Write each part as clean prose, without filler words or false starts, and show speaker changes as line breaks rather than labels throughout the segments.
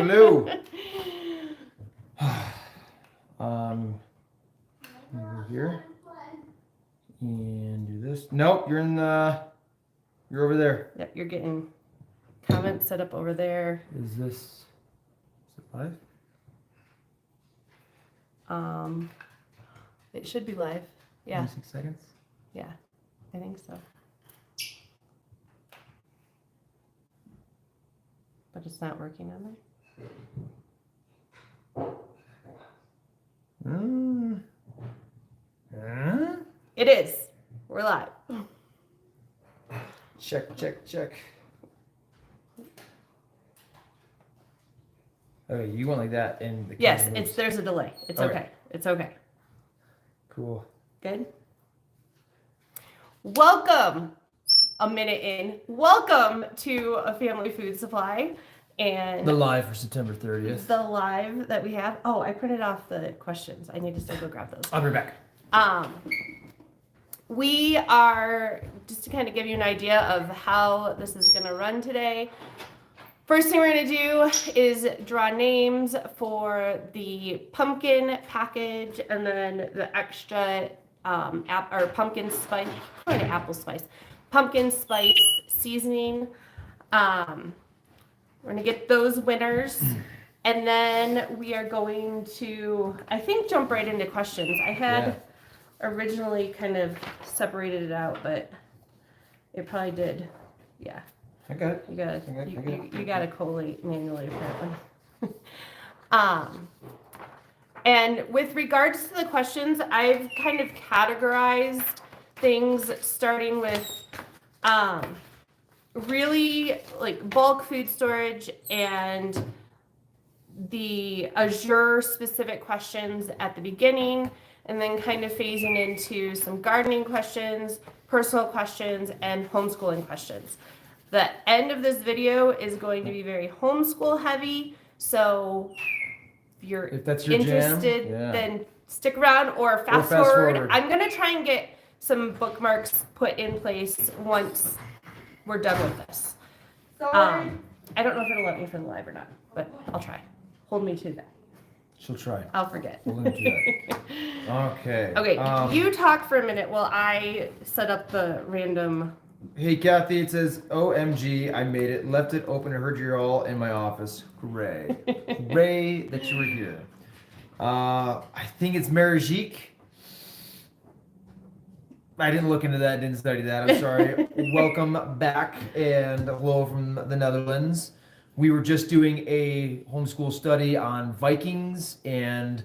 Hello. Over here. And do this. Nope, you're over there.
Yep, you're getting comments set up over there.
Is it live?
It should be live. Yeah.
26 seconds?
Yeah, I think so. But it's not working on there. It is. We're live.
Check. Okay, you went like that and the
Yes,
camera moves.
there's a delay. It's okay. It's okay.
Cool.
Good. Welcome. A minute in. Welcome to a family food supply and
The live for September 30th.
the live that we have. Oh, I printed off the questions. I need to still go grab those.
I'll be back.
We are, just to kind of give you an idea of how this is going to run today. First thing we're going to do is draw names for the pumpkin package and then the extra pumpkin spice, probably apple spice, pumpkin spice seasoning. We're going to get those winners. And then we are going to, I think, jump right into questions. I had originally kind of separated it out, but it probably did. Yeah.
I got it.
You got to collate manually apparently. And with regards to the questions, I've kind of categorized things starting with really like bulk food storage and the Azure specific questions at the beginning, and then kind of phasing into some gardening questions, personal questions, and homeschooling questions. The end of this video is going to be very homeschool heavy, so if that's your interested, then stick around or fast forward. I'm going to try and get some bookmarks put in place once we're done with this. I don't know if it'll let me for the live or not, but I'll try. Hold me to that.
She'll try.
I'll forget.
We'll do that. Okay.
Okay, you talk for a minute while I set up the random.
Hey Kathy, it says, OMG, I made it. Left it open and heard you all in my office. Hooray. Hooray that you were here. I think it's Marijique. I didn't look into that, didn't study that. I'm sorry. Welcome back and hello from the Netherlands. We were just doing a homeschool study on Vikings and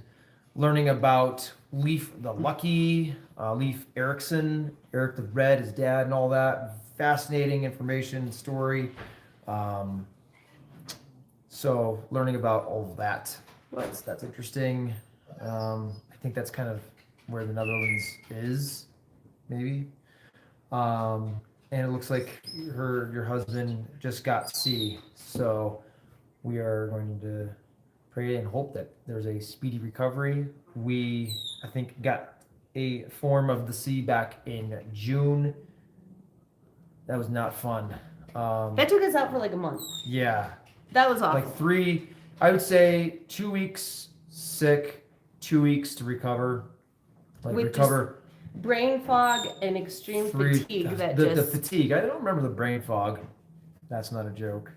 learning about Leif the Lucky, Leif Erikson, Eric the Red, his dad, and all that. Fascinating information, story. So learning about all of that. That's interesting. I think that's kind of where the Netherlands is, maybe. And it looks like your husband just got C. So we are going to pray and hope that there's a speedy recovery. We, I think, got a form of the C back in June. That was not fun.
That took us out for like a month.
Yeah.
That was awful.
Like I would say 2 weeks sick, 2 weeks to recover. Recover.
Brain fog and extreme fatigue.
The fatigue. I don't remember the brain fog. That's not a joke.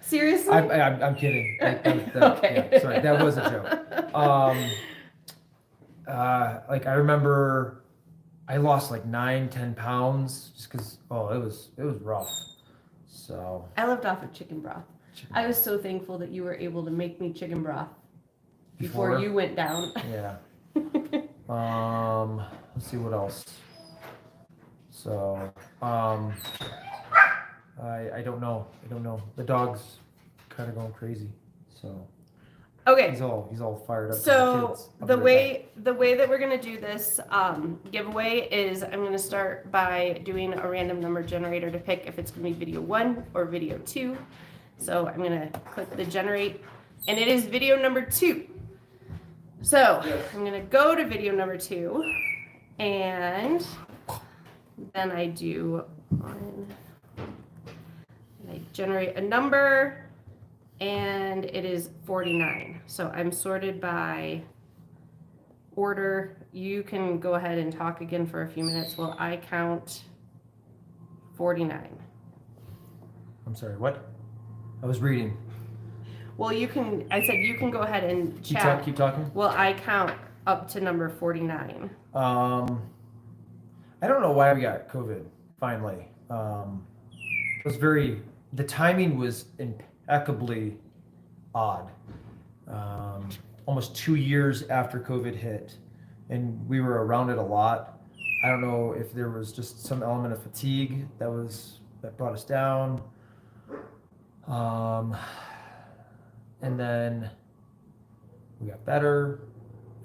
Seriously?
I'm kidding.
Okay.
Yeah, sorry, that was a joke. I remember I lost like 9-10 pounds just because it was rough. So
I lived off of chicken broth. I was so thankful that you were able to make me chicken broth before you went down.
Yeah. Let's see what else. So I don't know. The dog's kind of going crazy. So
okay.
He's all fired up.
So the way that we're gonna do this giveaway is I'm gonna start by doing a random number generator to pick if it's gonna be video 1 or video 2. So I'm gonna click the generate, and it is video number 2. So I'm gonna go to video number 2, and then I do 1. I generate a number, and it is 49. So I'm sorted by order. You can go ahead and talk again for a few minutes while I count 49.
I'm sorry, what? I was reading.
Well, I said you can go ahead and chat.
Keep talking.
Well, I count up to number 49.
I don't know why we got COVID finally. It was the timing was impeccably odd. Almost 2 years after COVID hit, and we were around it a lot. I don't know if there was just some element of fatigue that brought us down. And then we got better,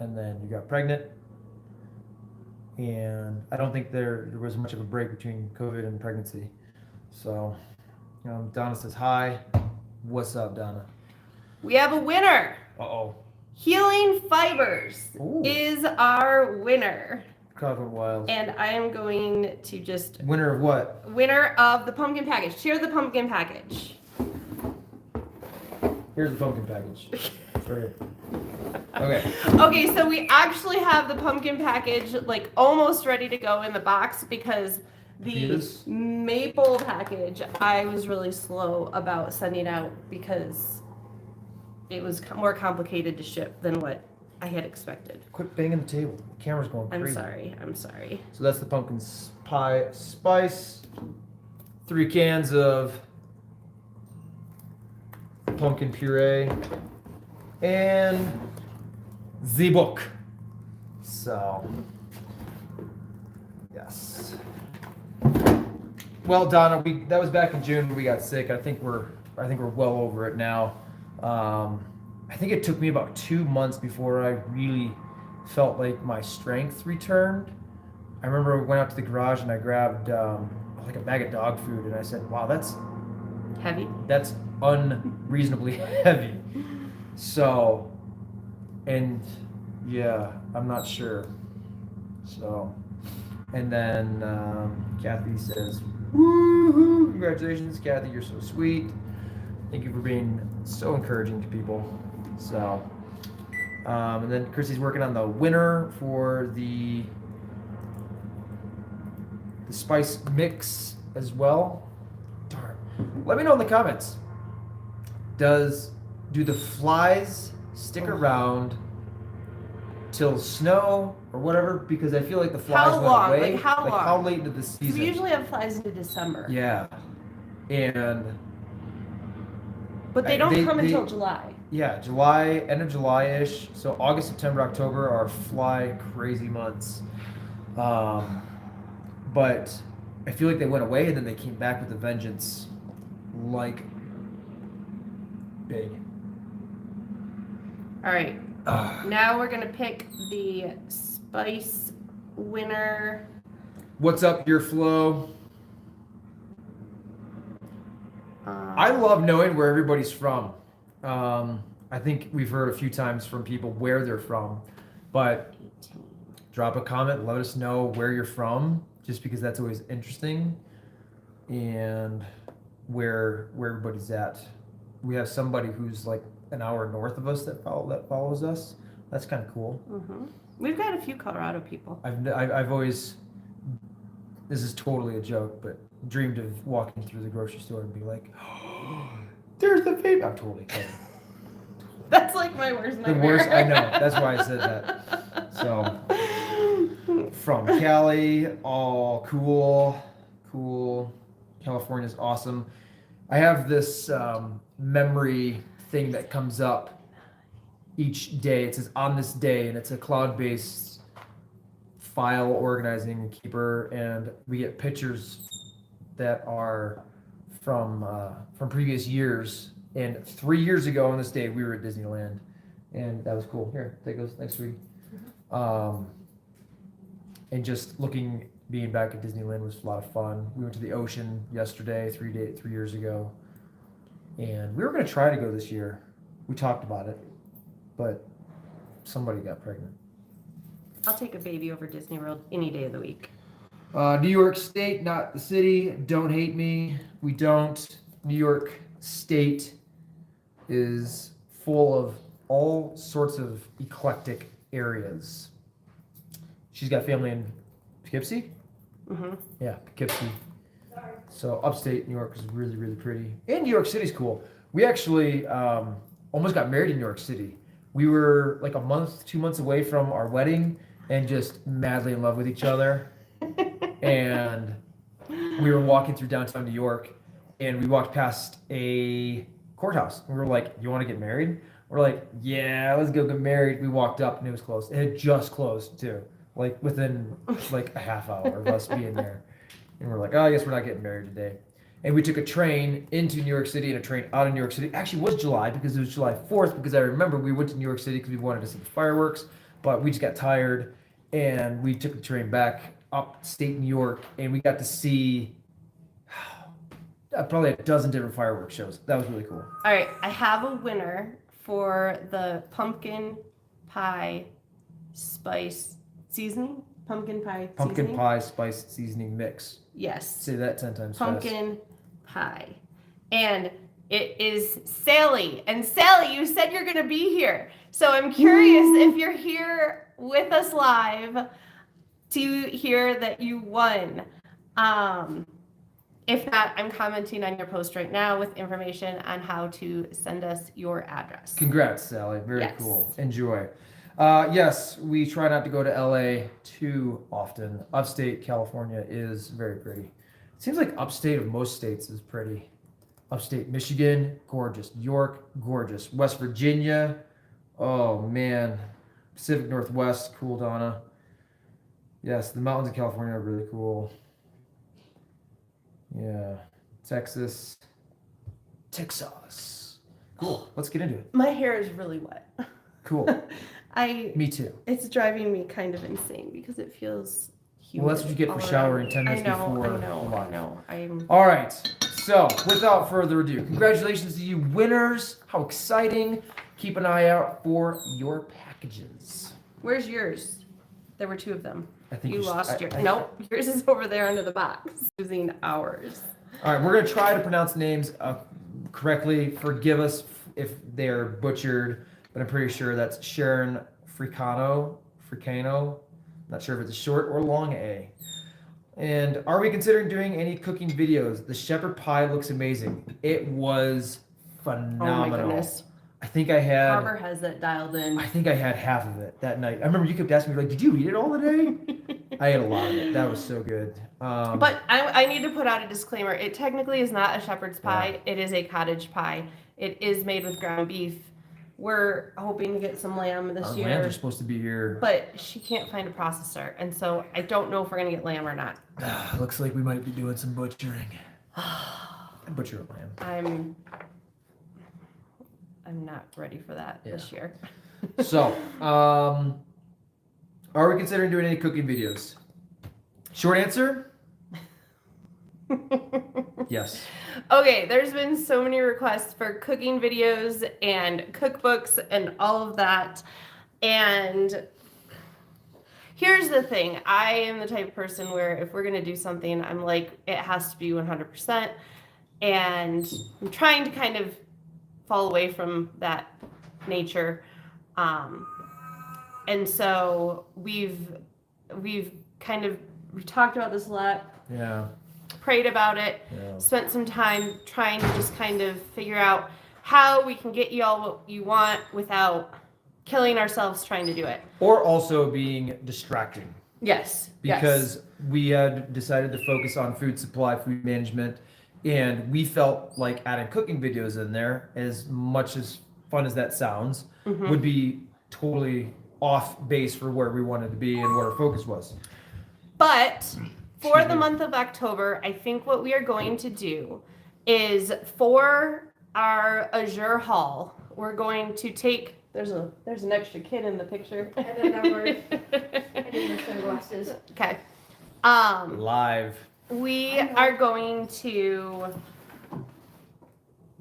and then you got pregnant. And I don't think there was much of a break between COVID and pregnancy. So, Donna says hi. What's up, Donna?
We have a winner.
Uh-oh.
Healing Fibers
Ooh.
is our winner.
Crowd went wild.
And I am going to just...
Winner of what?
Winner of the pumpkin package. Cheer the pumpkin package.
Here's the pumpkin package. Right here. Okay.
Okay, so we actually have the pumpkin package like almost ready to go in the box because the maple package I was really slow about sending out because it was more complicated to ship than what I had expected.
Quit banging the table. The camera's going crazy.
I'm sorry.
So that's the pumpkin pie spice. 3 cans of pumpkin puree. And the book. So, yes. Well, Donna, that was back in June when we got sick. I think we're well over it now. I think it took me about 2 months before I really felt like my strength returned. I remember I went out to the garage and I grabbed like a bag of dog food and I said, "Wow, that's
heavy.
That's unreasonably heavy." So, and yeah, I'm not sure. So, and then Kathy says, "Woohoo! Congratulations, Kathy, you're so sweet. Thank you for being so encouraging to people." So, and then Chrissy's working on the winner for the spice mix as well. Darn. Let me know in the comments. Do the flies stick around till snow or whatever? Because I feel like the flies
How long?
went away.
Like how long?
How late into the season?
We usually have flies into December.
Yeah,
but they don't come until July.
Yeah, July, end of July-ish. So August, September, October are fly crazy months. But I feel like they went away and then they came back with a vengeance, like big.
All right. Now we're gonna pick the spice winner.
What's up, your flow? I love knowing where everybody's from. I think we've heard a few times from people where they're from, but drop a comment, let us know where you're from, just because that's always interesting, and where everybody's at. We have somebody who's like an hour north of us that follows us. That's kind of cool.
Mm-hmm. We've got a few Colorado people.
I've always, this is totally a joke, but dreamed of walking through the grocery store and be like, "Oh, there's the vape." I'm totally kidding.
That's like my worst nightmare.
The worst, I know. That's why I said that. So, from Cali, all cool. California's awesome. I have this memory thing that comes up each day. It says on this day, and it's a cloud-based file organizing keeper, and we get pictures that are from previous years. And 3 years ago on this day, we were at Disneyland, and that was cool. Here, take those next week. And just being back at Disneyland was a lot of fun. We went to the ocean yesterday, 3 years ago, and we were going to try to go this year. We talked about it, but somebody got pregnant.
I'll take a baby over Disney World any day of the week.
New York State, not the city. Don't hate me. We don't. New York State. is full of all sorts of eclectic areas. She's got family in Poughkeepsie.
Mm-hmm.
Yeah, Poughkeepsie. So upstate New York is really, really pretty. And New York City's cool. We actually almost got married in New York City. We were like a month, 2 months away from our wedding and just madly in love with each other. And we were walking through downtown New York and we walked past a courthouse. We were like, "You want to get married?" We're like, "Yeah, let's go get married." We walked up and it was closed. It had just closed too, like within like a half hour of us being there. And we're like, "Oh, I guess we're not getting married today." And we took a train into New York City and a train out of New York City. Actually, it was July because it was July 4th because I remember we went to New York City because we wanted to see the fireworks, but we just got tired and we took the train back upstate New York and we got to see probably a dozen different fireworks shows. That was really cool.
All right, I have a winner for the pumpkin pie spice seasoning. Pumpkin pie
Spice seasoning mix.
Yes.
Say that 10 times fast.
Pumpkin pie. And it is Sally. And Sally, you said you're going to be here. So I'm curious if you're here with us live to hear that you won. If not, I'm commenting on your post right now with information on how to send us your address.
Congrats, Sally. Very
Yes.
cool. Enjoy. Yes, we try not to go to LA too often. Upstate California is very pretty. It seems like upstate of most states is pretty. Upstate Michigan, gorgeous. York, gorgeous. West Virginia, oh man. Pacific Northwest, cool, Donna. Yes, the mountains of California are really cool. Yeah. Texas. Cool. Let's get into it.
My hair is really wet.
Cool. Me too.
It's driving me kind of insane because it feels humid.
Well, that's what you get for showering 10 minutes before.
I know.
All right. So, without further ado, congratulations to you winners. How exciting. Keep an eye out for your packages.
Where's yours? There were two of them.
I think
you lost yours. Nope, yours is over there under the box. Using ours.
All right, we're going to try to pronounce names correctly. Forgive us if they're butchered, but I'm pretty sure that's Sharon Fricano. Not sure if it's a short or long A. And are we considering doing any cooking videos? The shepherd pie looks amazing. It was phenomenal.
Oh my goodness.
I think I had.
Harbor has it dialed in.
I think I had half of it that night. I remember you kept asking me, like, "Did you eat it all today?" I ate a lot of it. That was so good.
But I need to put out a disclaimer. It technically is not a shepherd's pie. Yeah. It is a cottage pie. It is made with ground beef. We're hoping to get some lamb this year.
Lambs are supposed to be here.
But she can't find a processor. And so I don't know if we're going to get lamb or not.
Looks like we might be doing some butchering. Butcher a lamb.
I'm not ready for that this year.
So, are we considering doing any cooking videos? Short answer? Yes.
Okay, there's been so many requests for cooking videos and cookbooks and all of that. And here's the thing. I am the type of person where if we're going to do something, I'm like, it has to be 100%. And I'm trying to kind of fall away from that nature. And so we've talked about this a lot.
Yeah.
Prayed about it. Yeah. Spent some time trying to just kind of figure out how we can get you all what you want without killing ourselves trying to do it.
Or also being distracting.
Yes.
Because we had decided to focus on food supply, food management, and we felt like adding cooking videos in there, as much as fun as that sounds, would be totally off base for where we wanted to be and what our focus was.
But for the month of October, I think what we are going to do is for our Azure haul, we're going to take, there's an extra kid in the picture.
I remember. I need my sunglasses.
Okay.
Live.
We are going to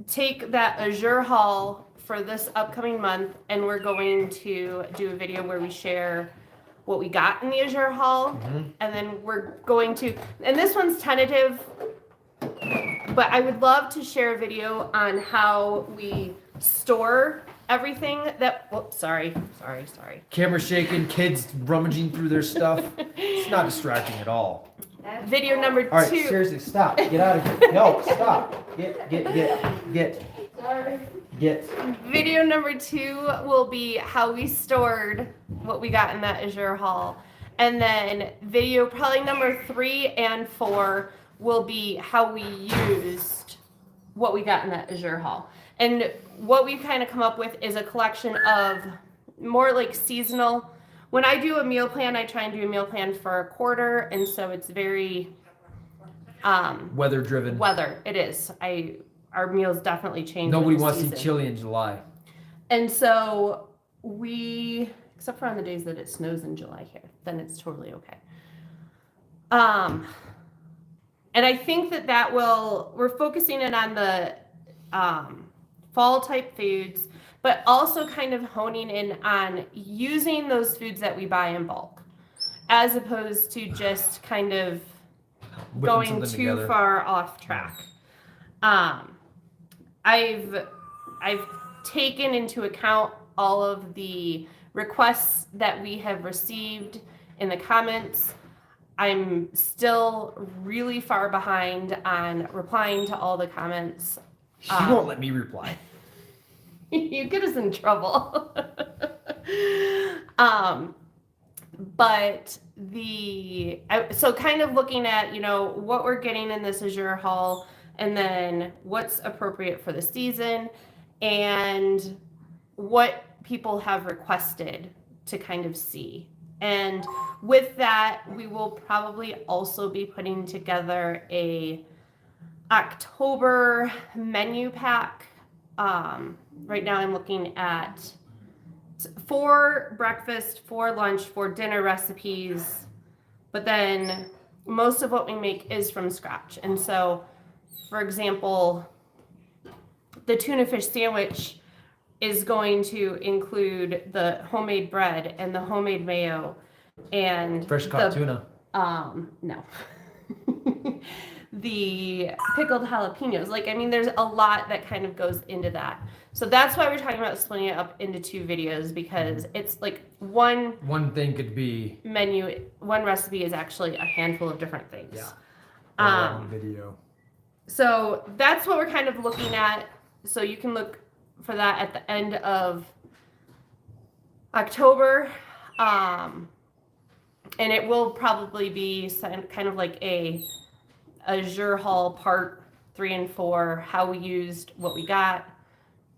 take that Azure haul for this upcoming month, and we're going to do a video where we share what we got in the Azure haul, and then we're going to, and this one's tentative, but I would love to share a video on how we store everything that, whoops, sorry.
Camera shaking, kids rummaging through their stuff. It's not distracting at all.
Video number
All right,
2.
seriously, stop. Get out of here. No, stop. Get.
Video number 2 will be how we stored what we got in that Azure haul. And then video probably number 3 and 4 will be how we used what we got in that Azure haul. And what we've kind of come up with is a collection of more like seasonal. When I do a meal plan, I try and do a meal plan for a quarter, and so it's very
Weather driven.
weather. It is. Our meals definitely change.
Nobody
with the
wants to eat
season.
chili in July.
And so we, except for on the days that it snows in July here, then it's totally okay. And I think that we're focusing in on the fall type foods, but also kind of honing in on using those foods that we buy in bulk, as opposed to just kind of
Whipping
going
something
too
together.
far off track. I've taken into account all of the requests that we have received in the comments. I'm still really far behind on replying to all the comments.
You won't let me reply.
You get us in trouble. But so kind of looking at, what we're getting in this Azure haul, and then what's appropriate for the season, and what people have requested to kind of see. And with that, we will probably also be putting together a October menu pack. Right now I'm looking at 4 breakfast, 4 lunch, 4 dinner recipes, but then most of what we make is from scratch. And so, for example, the tuna fish sandwich is going to include the homemade bread and the homemade mayo and
Fresh caught tuna.
no. The pickled jalapenos. There's a lot that kind of goes into that. So that's why we're talking about splitting it up into 2 videos, because it's like one
thing could be
menu, one recipe is actually a handful of different things.
Yeah. Video.
So that's what we're kind of looking at. So you can look for that at the end of October. And it will probably be kind of like a Azure haul part 3 and 4, how we used what we got.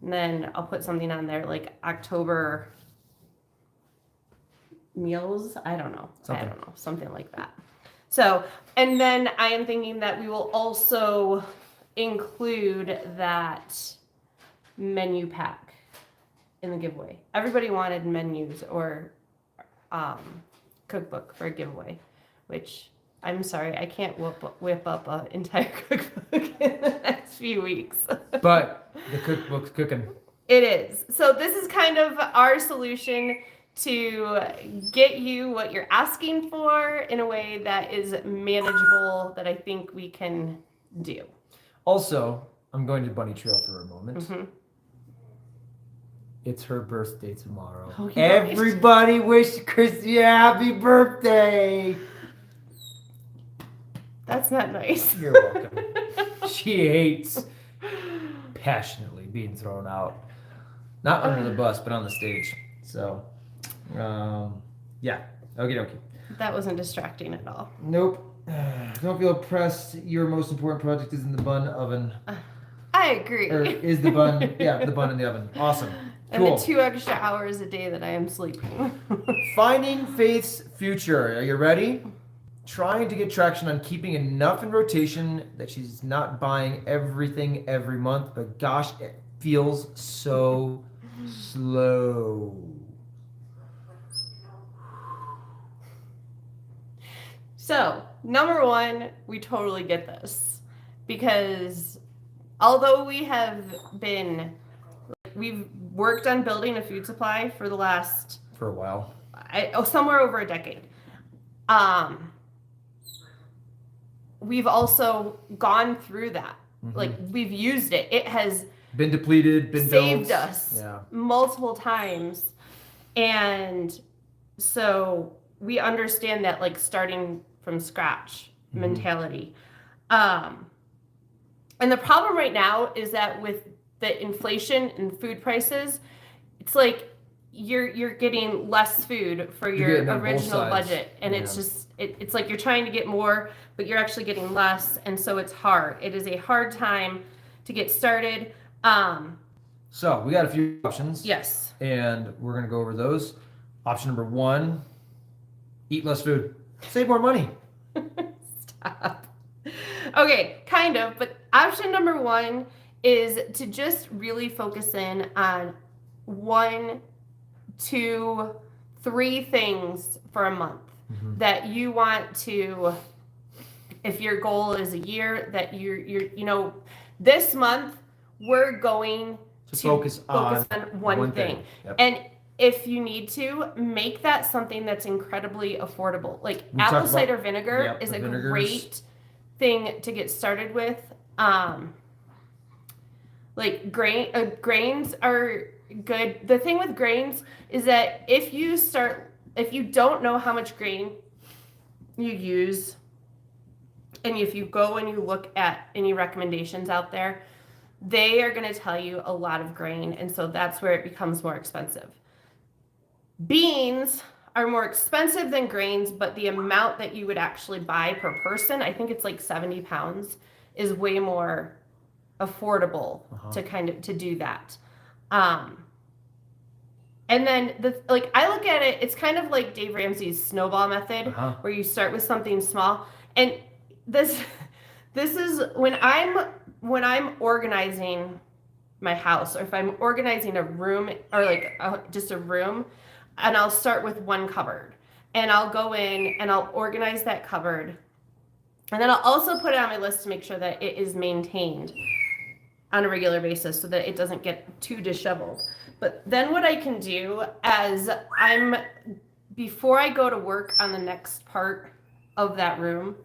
And then I'll put something on there like October meals. I don't know. Something like that. So, and then I am thinking that we will also include that menu pack in the giveaway. Everybody wanted menus or cookbook for a giveaway, which I'm sorry, I can't whip up an entire cookbook in the next few weeks.
But the cookbook's cooking.
It is. So this is kind of our solution to get you what you're asking for in a way that is manageable, that I think we can do.
Also, I'm going to Bunny Trail for a moment.
Mm-hmm.
It's her birthday tomorrow.
Oh,
Everybody wish Christy a happy birthday.
That's not nice.
You're welcome. She hates passionately being thrown out. Not under the bus, but on the stage. So, yeah. Okie dokie.
That wasn't distracting at all.
Nope. Don't feel oppressed. Your most important project is in the bun oven.
I agree.
Or is the bun, yeah, the bun in the oven. Awesome.
And
Cool.
the 2 extra hours a day that I am sleeping.
Finding Faith's future. Are you ready? Trying to get traction on keeping enough in rotation that she's not buying everything every month, but gosh, it feels so slow.
So, number 1, we totally get this, because although we've worked on building a food supply for the last,
For a while.
somewhere over a decade. We've also gone through that.
Mhm.
Like, we've used it. It has
been depleted, been
saved
built.
us
Yeah.
multiple times. And so we understand that, like, starting from scratch mentality. And the problem right now is that with the inflation and food prices, it's like you're getting less food for
You're
your
getting on both
original
sides.
budget, and it's
Yeah.
just it's like you're trying to get more, but you're actually getting less, and so it's hard. It is a hard time to get started.
So we got a few options.
Yes.
And we're gonna go over those. Option number 1: eat less food, save more money.
Stop. Okay, kind of, but option number 1 is to just really focus in on 1, 2, 3 things for a month that you want to, if your goal is a year, that you're this month we're going to
focus on
one thing.
Yep.
And if you need to, make that something that's incredibly affordable. Like
We talked
apple
about-
cider vinegar
Yep,
is
the
a
vinegars.
great thing to get started with. Like grains are good. The thing with grains is that if you don't know how much grain you use, and if you go and you look at any recommendations out there, they are going to tell you a lot of grain, and so that's where it becomes more expensive. Beans are more expensive than grains, but the amount that you would actually buy per person, I think it's like 70 pounds, is way more affordable to do that. And then I look at it, it's kind of like Dave Ramsey's snowball method, where you start with something small. And this is when I'm organizing my house, or if I'm organizing a room, or just a room, and I'll start with one cupboard, and I'll go in and I'll organize that cupboard, and then I'll also put it on my list to make sure that it is maintained on a regular basis so that it doesn't get too disheveled. But then what I can do before I go to work on the next part of that room,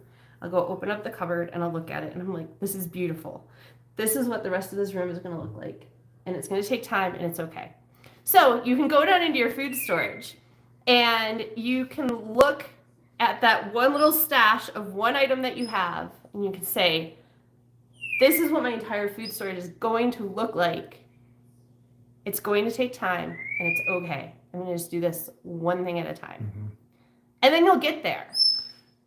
I'll go open up the cupboard and I'll look at it and I'm like, this is beautiful. This is what the rest of this room is going to look like. And it's going to take time, and it's okay. So you can go down into your food storage and you can look at that one little stash of one item that you have, and you can say, this is what my entire food storage is going to look like. It's going to take time, and it's okay. I'm going to just do this one thing at a time. And then you'll get there.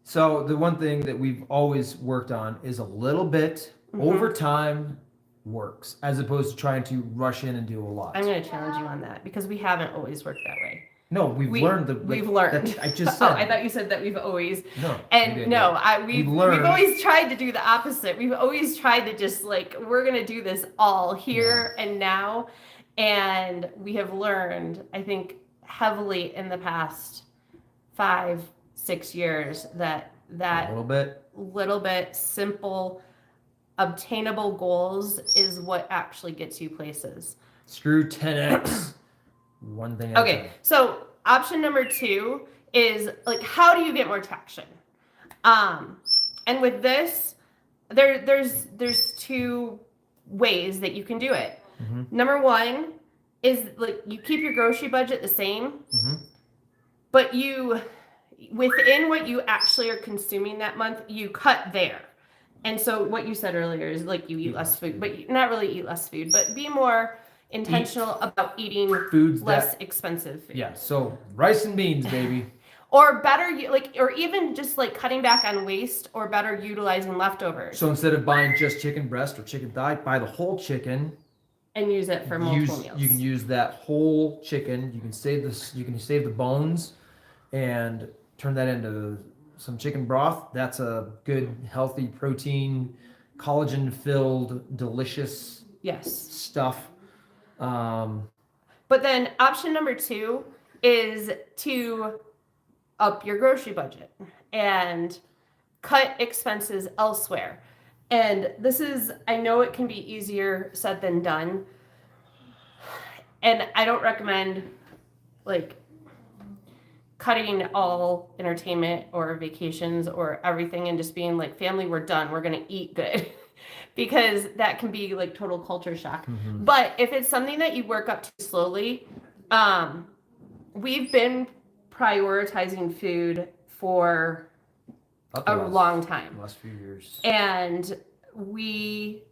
So the one thing that we've always worked on is a little bit over time works, as opposed to trying to rush in and do a lot.
I'm going to challenge you on that, because we haven't always worked that way.
No, we've learned.
We've learned.
I just said.
Oh, I thought you said that we've always.
No.
And no, we've
learned.
always tried to do the opposite. We've always tried to just we're going to do this all here and now. And we have learned, I think, heavily in the past 5-6 years that
A
little bit simple, obtainable goals is what actually gets you places.
Screw 10x. One thing at a time.
Okay, so option number 2 is how do you get more traction? And with this, there's 2 ways that you can do it. Number 1 is you keep your grocery budget the same, but you, within what you actually are consuming that month, you cut there. And so what you said earlier is you eat less food, but not really eat less food, but be more intentional about eating
foods
less expensive food.
Yeah, so rice and beans, baby.
Or better, or even just cutting back on waste, or better utilizing leftovers.
So instead of buying just chicken breast or chicken thigh, buy the whole chicken.
And use it for multiple meals.
You can use that whole chicken. You can save this. You can save the bones, and turn that into some chicken broth. That's a good, healthy protein, collagen-filled, delicious stuff.
But then option number 2 is to up your grocery budget and cut expenses elsewhere. And this is, I know it can be easier said than done. And I don't recommend cutting all entertainment or vacations or everything and just being family, we're done. We're going to eat good. because that can be like total culture shock.
Mhm.
But if it's something that you work up to slowly, we've been prioritizing food for
Up to
a
last-
long time.
Last few years.
And we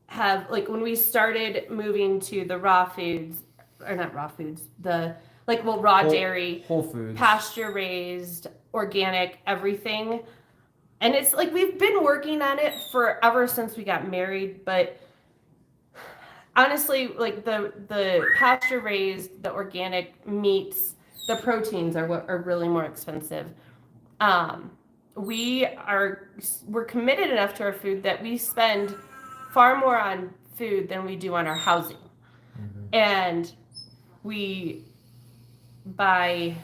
have, like, when we started moving to the raw foods, or not raw foods, raw dairy,
Whole Foods.
pasture raised, organic, everything. And it's like we've been working on it forever since we got married, but honestly, like the pasture raised, the organic meats, the proteins are what are really more expensive. We're committed enough to our food that we spend far more on food than we do on our housing.
Mhm.
And we buy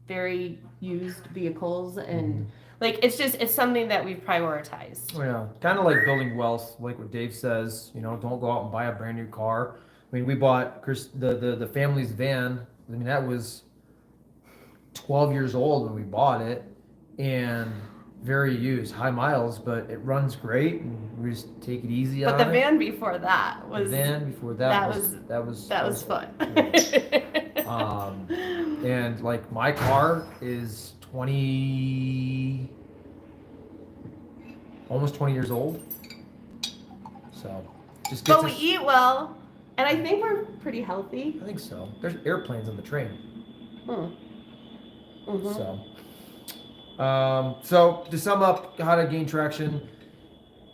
very used vehicles and like it's something that we've prioritized.
Oh, yeah, kind of like building wealth, like what Dave says. Don't go out and buy a brand new car. I mean, we bought the family's van. I mean, that was 12 years old when we bought it, and very used, high miles, but it runs great, and we just take it easy
But
on
the
it.
van before that was
The van before
that was fun.
And like my car is almost 20 years old. So just gets
But we
us,
eat well, and I think we're pretty healthy.
I think so. There's airplanes on the train.
Mhm.
So to sum up how to gain traction,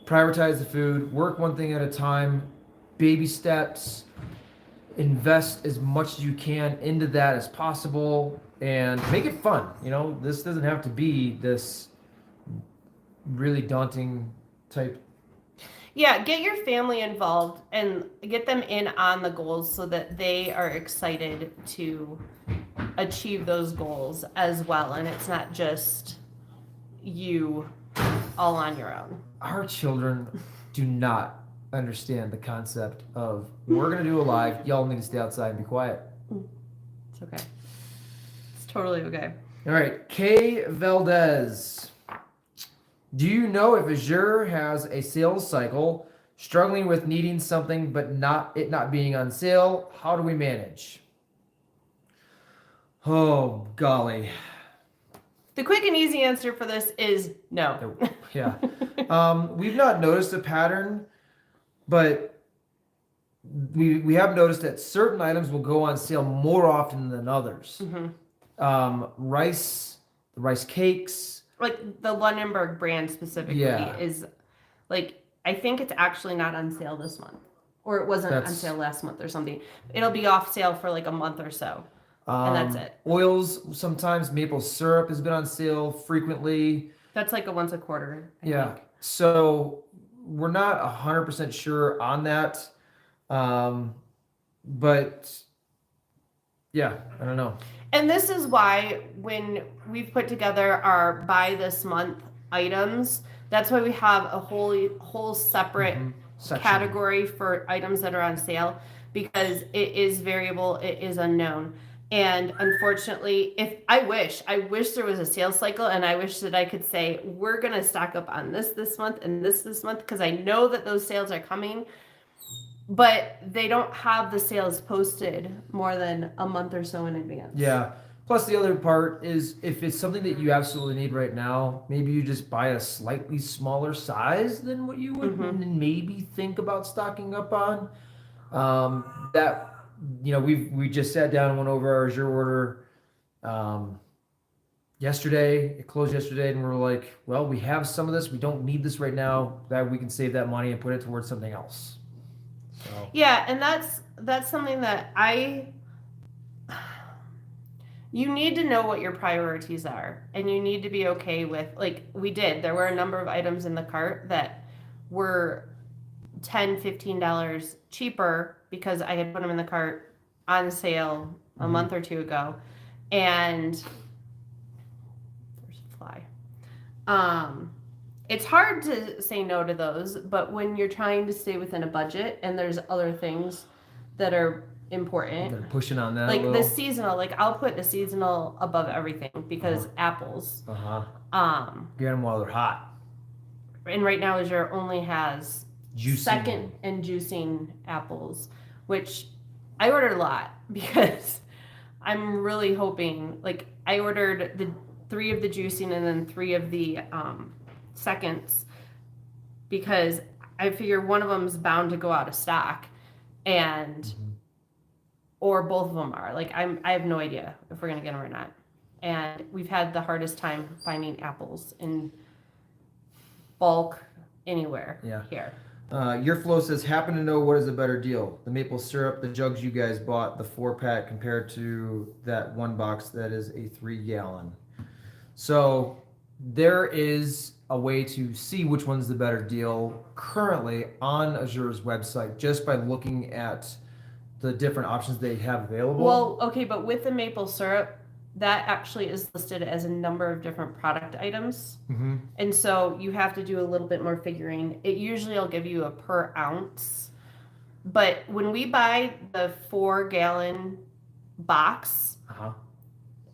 prioritize the food, work one thing at a time, baby steps, invest as much as you can into that as possible, and make it fun. This doesn't have to be this really daunting type.
Yeah, get your family involved and get them in on the goals so that they are excited to achieve those goals as well, and it's not just you all on your own.
Our children do not understand the concept of we're gonna do a live, y'all need to stay outside and be quiet.
It's okay. It's totally okay.
All right, Kay Valdez. Do you know if Azure has a sales cycle? Struggling with needing something but not being on sale. How do we manage? Oh golly.
The quick and easy answer for this is no.
Yeah. We've not noticed a pattern, but we have noticed that certain items will go on sale more often than others. Rice cakes.
Like the Lunenburg brand specifically
Yeah.
is like, I think it's actually not on sale this month, or it wasn't on
That's-
sale last month or something. It'll be off sale for like a month or so. And that's it.
Oils, sometimes maple syrup has been on sale frequently.
That's like a once a quarter. I
Yeah.
think.
So we're not 100% sure on that. But yeah, I don't know.
And this is why when we've put together our buy this month items, that's why we have a whole separate
Section.
category for items that are on sale, because it is variable, it is unknown. And unfortunately, I wish there was a sales cycle, and I wish that I could say we're going to stock up on this month and this month, because I know that those sales are coming, but they don't have the sales posted more than a month or so in advance.
Yeah. Plus the other part is if it's something that you absolutely need right now, maybe you just buy a slightly smaller size than what you would and maybe think about stocking up on. We just sat down and went over our Azure order yesterday. It closed yesterday, and we're like, well, we have some of this. We don't need this right now. That we can save that money and put it towards something else. So.
Yeah, and that's something that you need to know what your priorities are, and you need to be okay with, like we did. There were a number of items in the cart that were $10, $15 cheaper because I had put them in the cart on sale a month or two ago, and there's a fly. It's hard to say no to those, but when you're trying to stay within a budget and there's other things that are important,
They're pushing on that.
like
a
the
little.
seasonal, like I'll put the seasonal above everything because apples.
Get them while they're hot.
and right now Azure only has
Juicing.
second and juicing apples, which I ordered a lot because I'm really hoping, like, I ordered the 3 of the juicing and then 3 of the seconds because I figure one of them's bound to go out of stock, and or both of them are. Like, I have no idea if we're gonna get them or not. And we've had the hardest time finding apples in bulk anywhere here.
Your flow says, happen to know what is a better deal? The maple syrup, the jugs you guys bought, the 4-pack compared to that 1 box that is a 3-gallon. So there is a way to see which one's the better deal currently on Azure's website just by looking at the different options they have available.
Well, okay, but with the maple syrup, that actually is listed as a number of different product items.
Mm-hmm.
And so you have to do a little bit more figuring. It usually will give you a per ounce. But when we buy the 4-gallon box,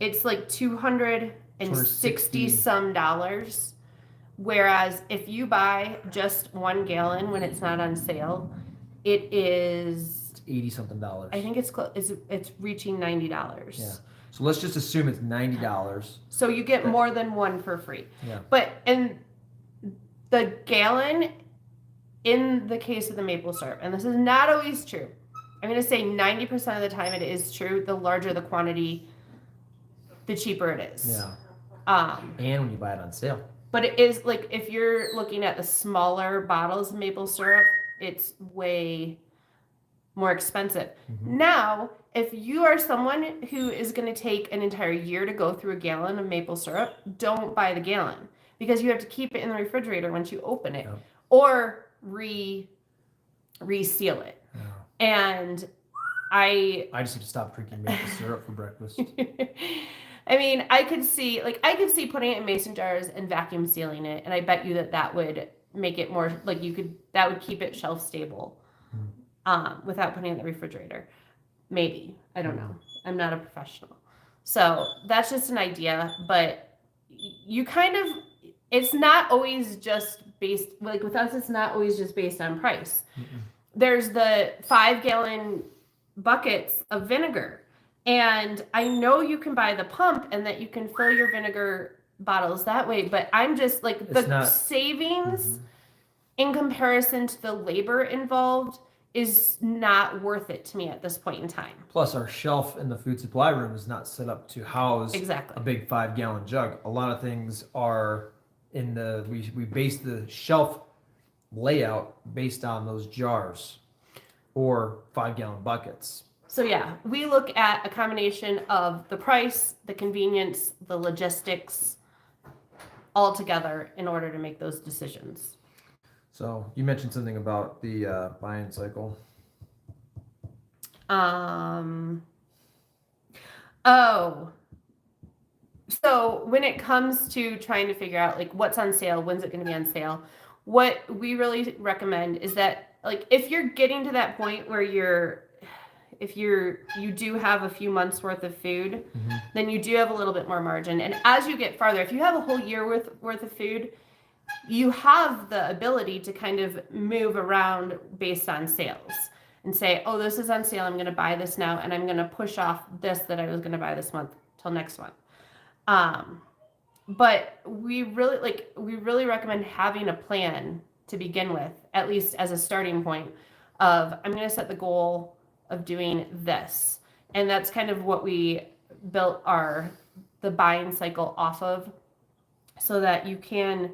it's like $260 some dollars. Whereas if you buy just 1 gallon when it's not on sale, it is
$80-something.
I think it's reaching $90.
Yeah. So let's just assume it's $90.
So you get more than 1 for free.
Yeah.
But in the gallon, in the case of the maple syrup, and this is not always true. I'm going to say 90% of the time it is true. The larger the quantity, the cheaper it is.
Yeah. And when you buy it on sale.
But it is, like, if you're looking at the smaller bottles of maple syrup, it's way more expensive.
Mm-hmm.
Now, if you are someone who is going to take an entire year to go through a gallon of maple syrup, don't buy the gallon because you have to keep it in the refrigerator once you open it, or reseal it.
Yeah.
And I
just need to stop drinking maple syrup for breakfast.
I mean, I could see putting it in mason jars and vacuum sealing it, and I bet you that would make it more, like, that would keep it shelf stable. Without putting it in the refrigerator. Maybe. I don't know. I'm not a professional. So that's just an idea, but you kind of, it's not always just based, like with us, it's not always just based on price. There's the 5-gallon buckets of vinegar. And I know you can buy the pump and that you can fill your vinegar bottles that way, but I'm just like, savings in comparison to the labor involved is not worth it to me at this point in time.
Plus, our shelf in the food supply room is not set up to house a big 5-gallon jug. A lot of things are in we base the shelf layout based on those jars or 5-gallon buckets.
So yeah, we look at a combination of the price, the convenience, the logistics, all together in order to make those decisions.
So you mentioned something about the buying cycle.
So when it comes to trying to figure out like what's on sale, when's it going to be on sale, what we really recommend is that, like, if you're getting to that point where you do have a few months worth of food, then you do have a little bit more margin. And as you get farther, if you have a whole year worth of food, you have the ability to kind of move around based on sales and say, oh, this is on sale, I'm going to buy this now, and I'm going to push off this that I was going to buy this month till next month. But we really recommend having a plan to begin with, at least as a starting point of, I'm going to set the goal of doing this. And that's kind of what we built the buying cycle off of, so that you can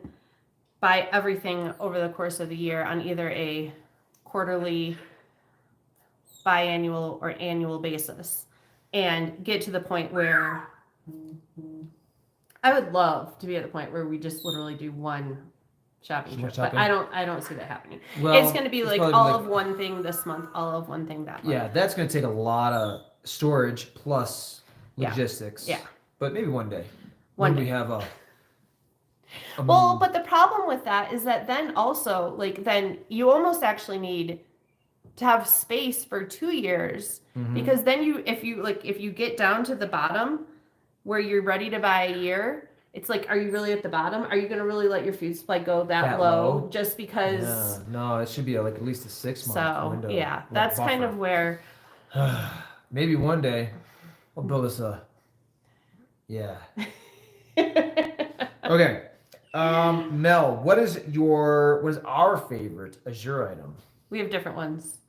buy everything over the course of the year on either a quarterly, biannual, or annual basis, and get to the point where I would love to be at the point where we just literally do one shopping trip, but I don't see that happening. Well, it's going to be like all of one thing this month, all of one thing that month.
Yeah, that's going to take a lot of storage plus logistics.
Yeah.
But maybe one day.
One day.
We have
well, but the problem with that is that then also, then you almost actually need to have space for 2 years, because then if you get down to the bottom where you're ready to buy a year, it's like, are you really at the bottom? Are you going to really let your food supply go that
That
low
low?
just because?
Yeah. No, it should be like at least a 6 month
So
window.
yeah,
like
that's kind
buffer.
of where.
Maybe one day we'll build us a. Yeah. Okay. Mel, what is our favorite Azure item?
We have different ones.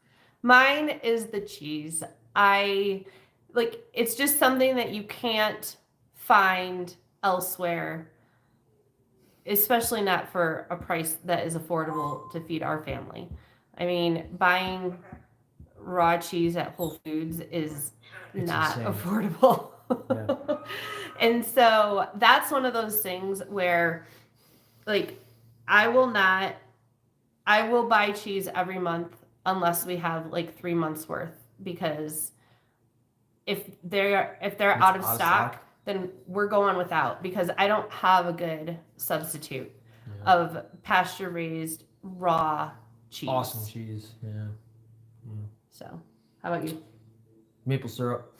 Mine is the cheese. It's just something that you can't find elsewhere, especially not for a price that is affordable to feed our family. I mean, buying raw cheese at Whole Foods is
It's
not
insane.
affordable.
Yeah.
And so that's one of those things where, like, I will buy cheese every month unless we have like 3 months worth, because if they're
It's
out of stock, then we're going without, because I don't have a good substitute
Yeah.
of pasture raised raw cheese.
Awesome cheese. Yeah.
So, how about you?
Maple syrup.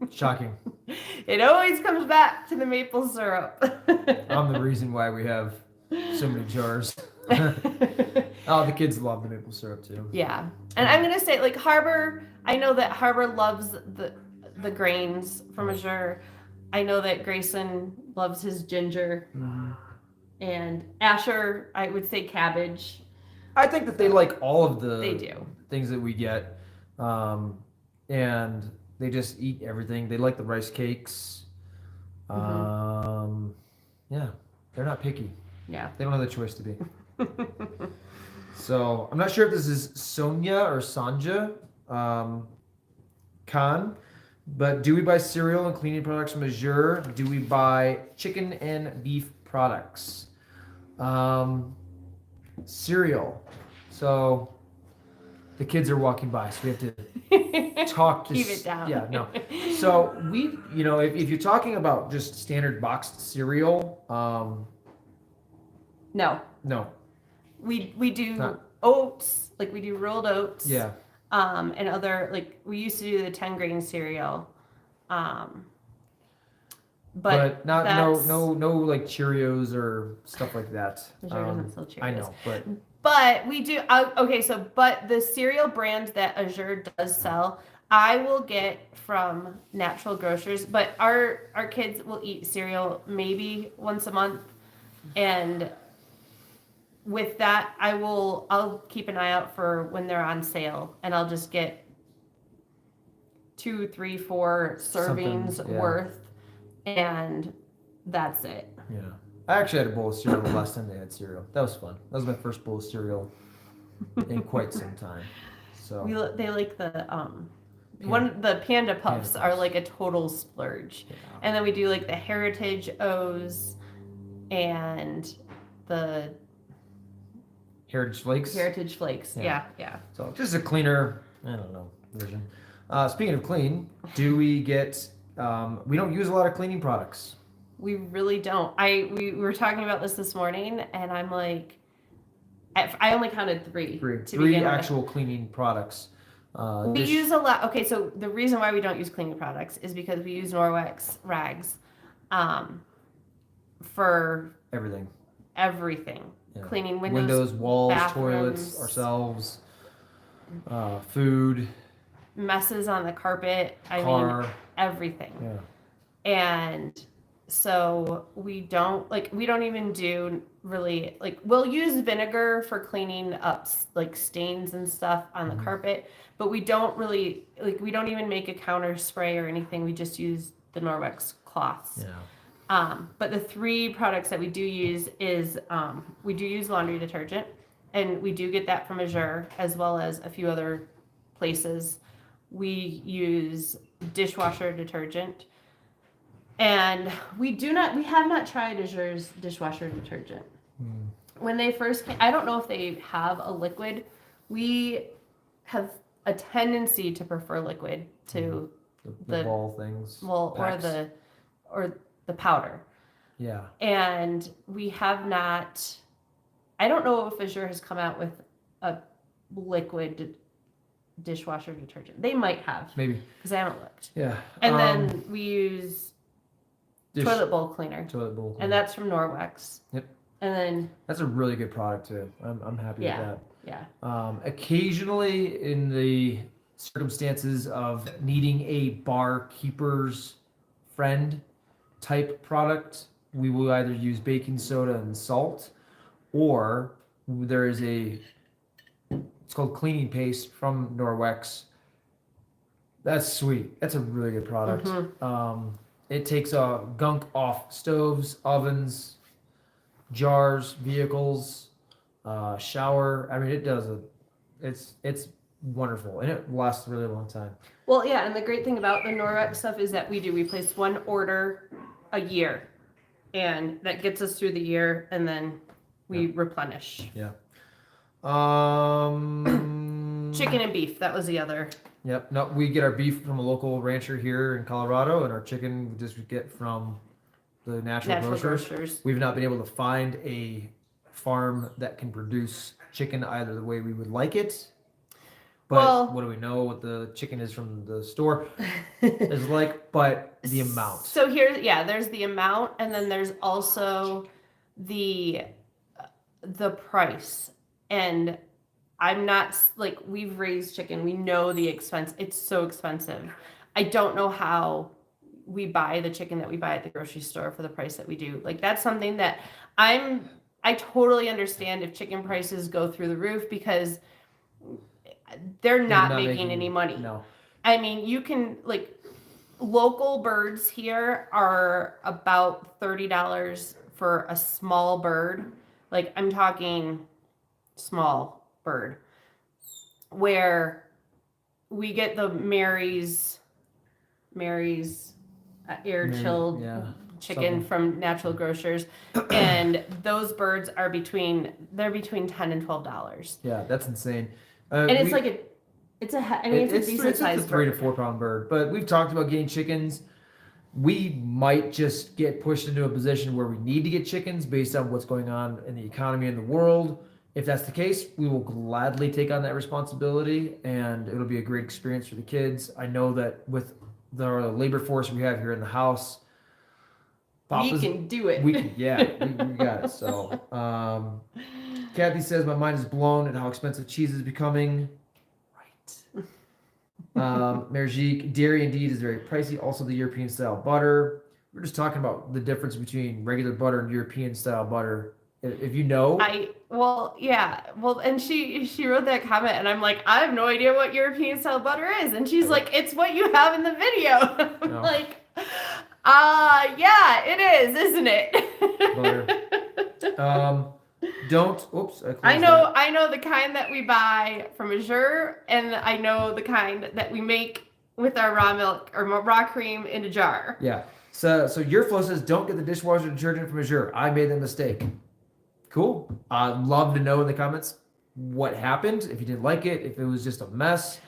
Shocking.
It always comes back to the maple syrup.
I'm the reason why we have so many jars. Oh, the kids love the maple syrup too.
Yeah. And I'm going to say, like, Harbor, I know that Harbor loves the grains from Azure. I know that Grayson loves his ginger.
Mm-hmm.
And Asher, I would say cabbage.
I think that they like all of
They
the
do.
things that we get, and they just eat everything. They like the rice cakes. Yeah, they're not picky.
Yeah.
They don't have the choice to be. So I'm not sure if this is Sonia or Sanja Khan, but do we buy cereal and cleaning products from Azure? Do we buy chicken and beef products? Cereal. So the kids are walking by, so we have to talk to
Keep it down.
Yeah, no. So we, if you're talking about just standard boxed cereal,
No.
no.
We do
Not-
oats, like we do rolled oats.
Yeah.
And other, like, we used to do the 10 grain cereal. But
not
that's-
no like Cheerios or stuff like that.
Azure doesn't sell Cheerios.
I know, but
But we do, but the cereal brand that Azure does sell, I will get from Natural Grocers, but our kids will eat cereal maybe once a month. And with that, I'll keep an eye out for when they're on sale, and I'll just get 2, 3, 4 servings
Something, yeah.
worth, and that's it.
yeah. I actually had a bowl of cereal the last time they had cereal. That was fun. That was my first bowl of cereal in quite some time. So
They like the
Panda-
the Panda Puffs are
Puffs.
like a total splurge.
yeah.
And then we do like the Heritage O's and the
Heritage Flakes.
Heritage Flakes.
Yeah.
Yeah.
So just a cleaner, I don't know, version. Speaking of clean, do we get? We don't use a lot of cleaning products.
We really don't. We were talking about this morning, and I'm like, I only counted 3. to
Three
begin with.
actual cleaning products.
We use a lot. Okay, so the reason why we don't use cleaning products is because we use Norwex rags, for
everything.
everything.
Yeah.
Cleaning windows,
walls,
bathrooms.
toilets, ourselves, food,
messes on the carpet. I
car.
mean, everything.
Yeah.
And so we don't even do really, like, we'll use vinegar for cleaning up like stains and stuff on the
Mhm.
carpet, but we don't really, like, we don't even make a counter spray or anything. We just use the Norwex cloths.
Yeah.
But the 3 products that we do use is, we do use laundry detergent, and we do get that from Azure as well as a few other places. We use dishwasher detergent, and we have not tried Azure's dishwasher detergent.
Mm.
When they first came, I don't know if they have a liquid. We have a tendency to prefer liquid to
The
the-
ball things.
or
packs.
the powder.
Yeah.
And we have not, I don't know if Azure has come out with a liquid dishwasher detergent. They might have,
Maybe.
because I haven't looked.
Yeah.
And then we use toilet bowl cleaner.
Toilet bowl.
And that's from Norwex.
Yep.
And then,
That's a really good product too. I'm happy
Yeah.
with
yeah.
that. Occasionally, in the circumstances of needing a barkeeper's friend type product, we will either use baking soda and salt, or there is it's called cleaning paste from Norwex. That's sweet. That's a really good product. It takes gunk off stoves, ovens, jars, vehicles, shower. I mean, it does it's wonderful, and it lasts a really long time.
Well, yeah, and the great thing about the Norwex stuff is that we place one order a year, and that gets us through the year, and then we replenish. Chicken and beef, that was the other.
Yep. No, we get our beef from a local rancher here in Colorado, and our chicken we just get from the natural grocers. We've not been able to find a farm that can produce chicken either the way we would like it. But
Well-
what do we know what the chicken is from the store is like? But the amount.
So there's the amount, and then there's also the price. And I'm not like, we've raised chicken. We know the expense. It's so expensive. I don't know how we buy the chicken that we buy at the grocery store for the price that we do. Like, that's something that I totally understand if chicken prices go through the roof, because they're not making any money.
No.
I mean, you can, like, local birds here are about $30 for a small bird. Like, I'm talking small bird, where we get the Mary's air chilled chicken
something.
from natural grocers, and those birds are between $10 and $12.
Yeah, that's insane.
And it's it's a decent sized
a 3 to
bird.
4 pound bird. But we've talked about getting chickens. We might just get pushed into a position where we need to get chickens based on what's going on in the economy and the world. If that's the case, we will gladly take on that responsibility, and it'll be a great experience for the kids. I know that with the labor force we have here in the house,
We can do it.
we got it. So, Kathy says my mind is blown at how expensive cheese is becoming. Right. Merjik, dairy indeed is very pricey. Also, the European style butter. We're just talking about the difference between regular butter and European style butter. If you know,
and she wrote that comment, and I'm like, I have no idea what European style butter is, and she's like, it's what you have in the video. I'm
No.
like, yeah, it is, isn't it?
Butter. Don't. Oops.
I know the kind that we buy from Azure, and I know the kind that we make with our raw milk or raw cream in a jar.
Yeah. So your flow says don't get the dishwasher detergent from Azure. I made the mistake. Cool. I'd love to know in the comments what happened. If you didn't like it, if it was just a mess.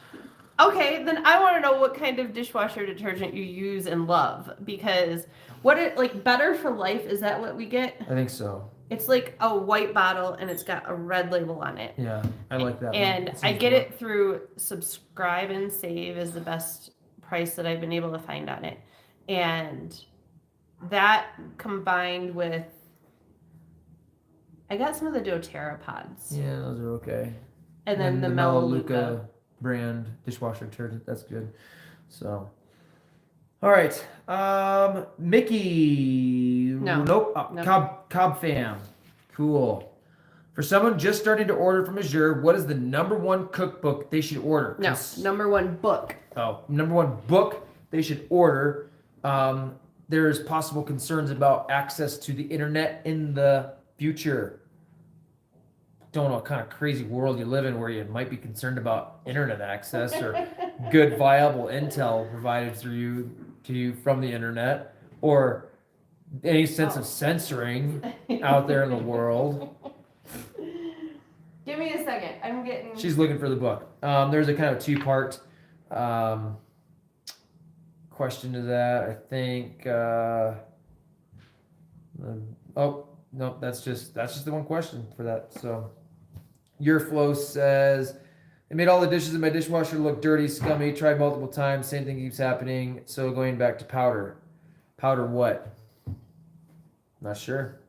Okay, then I want to know what kind of dishwasher detergent you use and love, because Better for Life, is that what we get?
I think so.
It's like a white bottle and it's got a red label on it.
Yeah, I like that.
And
one.
I get it through Subscribe and Save is the best price that I've been able to find on it. And that combined with, I got some of the doTERRA pods.
Yeah, those are okay.
And then the Melaleuca
brand dishwasher detergent. That's good. So, all right. Mickey.
No.
Nope.
Nope.
Cobb fam. Cool. For someone just starting to order from Azure, what is the number one cookbook they should order?
No, number one book.
Oh, number one book they should order. There's possible concerns about access to the internet in the future. Don't know what kind of crazy world you live in where you might be concerned about internet access or good viable intel provided to you from the internet, or any sense of censoring out there in the world.
Give me a second. I'm getting.
She's looking for the book. There's a kind of two-part question to that. I think. Oh no, that's just the one question for that. So, your flow says, "It made all the dishes in my dishwasher look dirty, scummy. Tried multiple times. Same thing keeps happening. So going back to powder. Powder what? Not sure.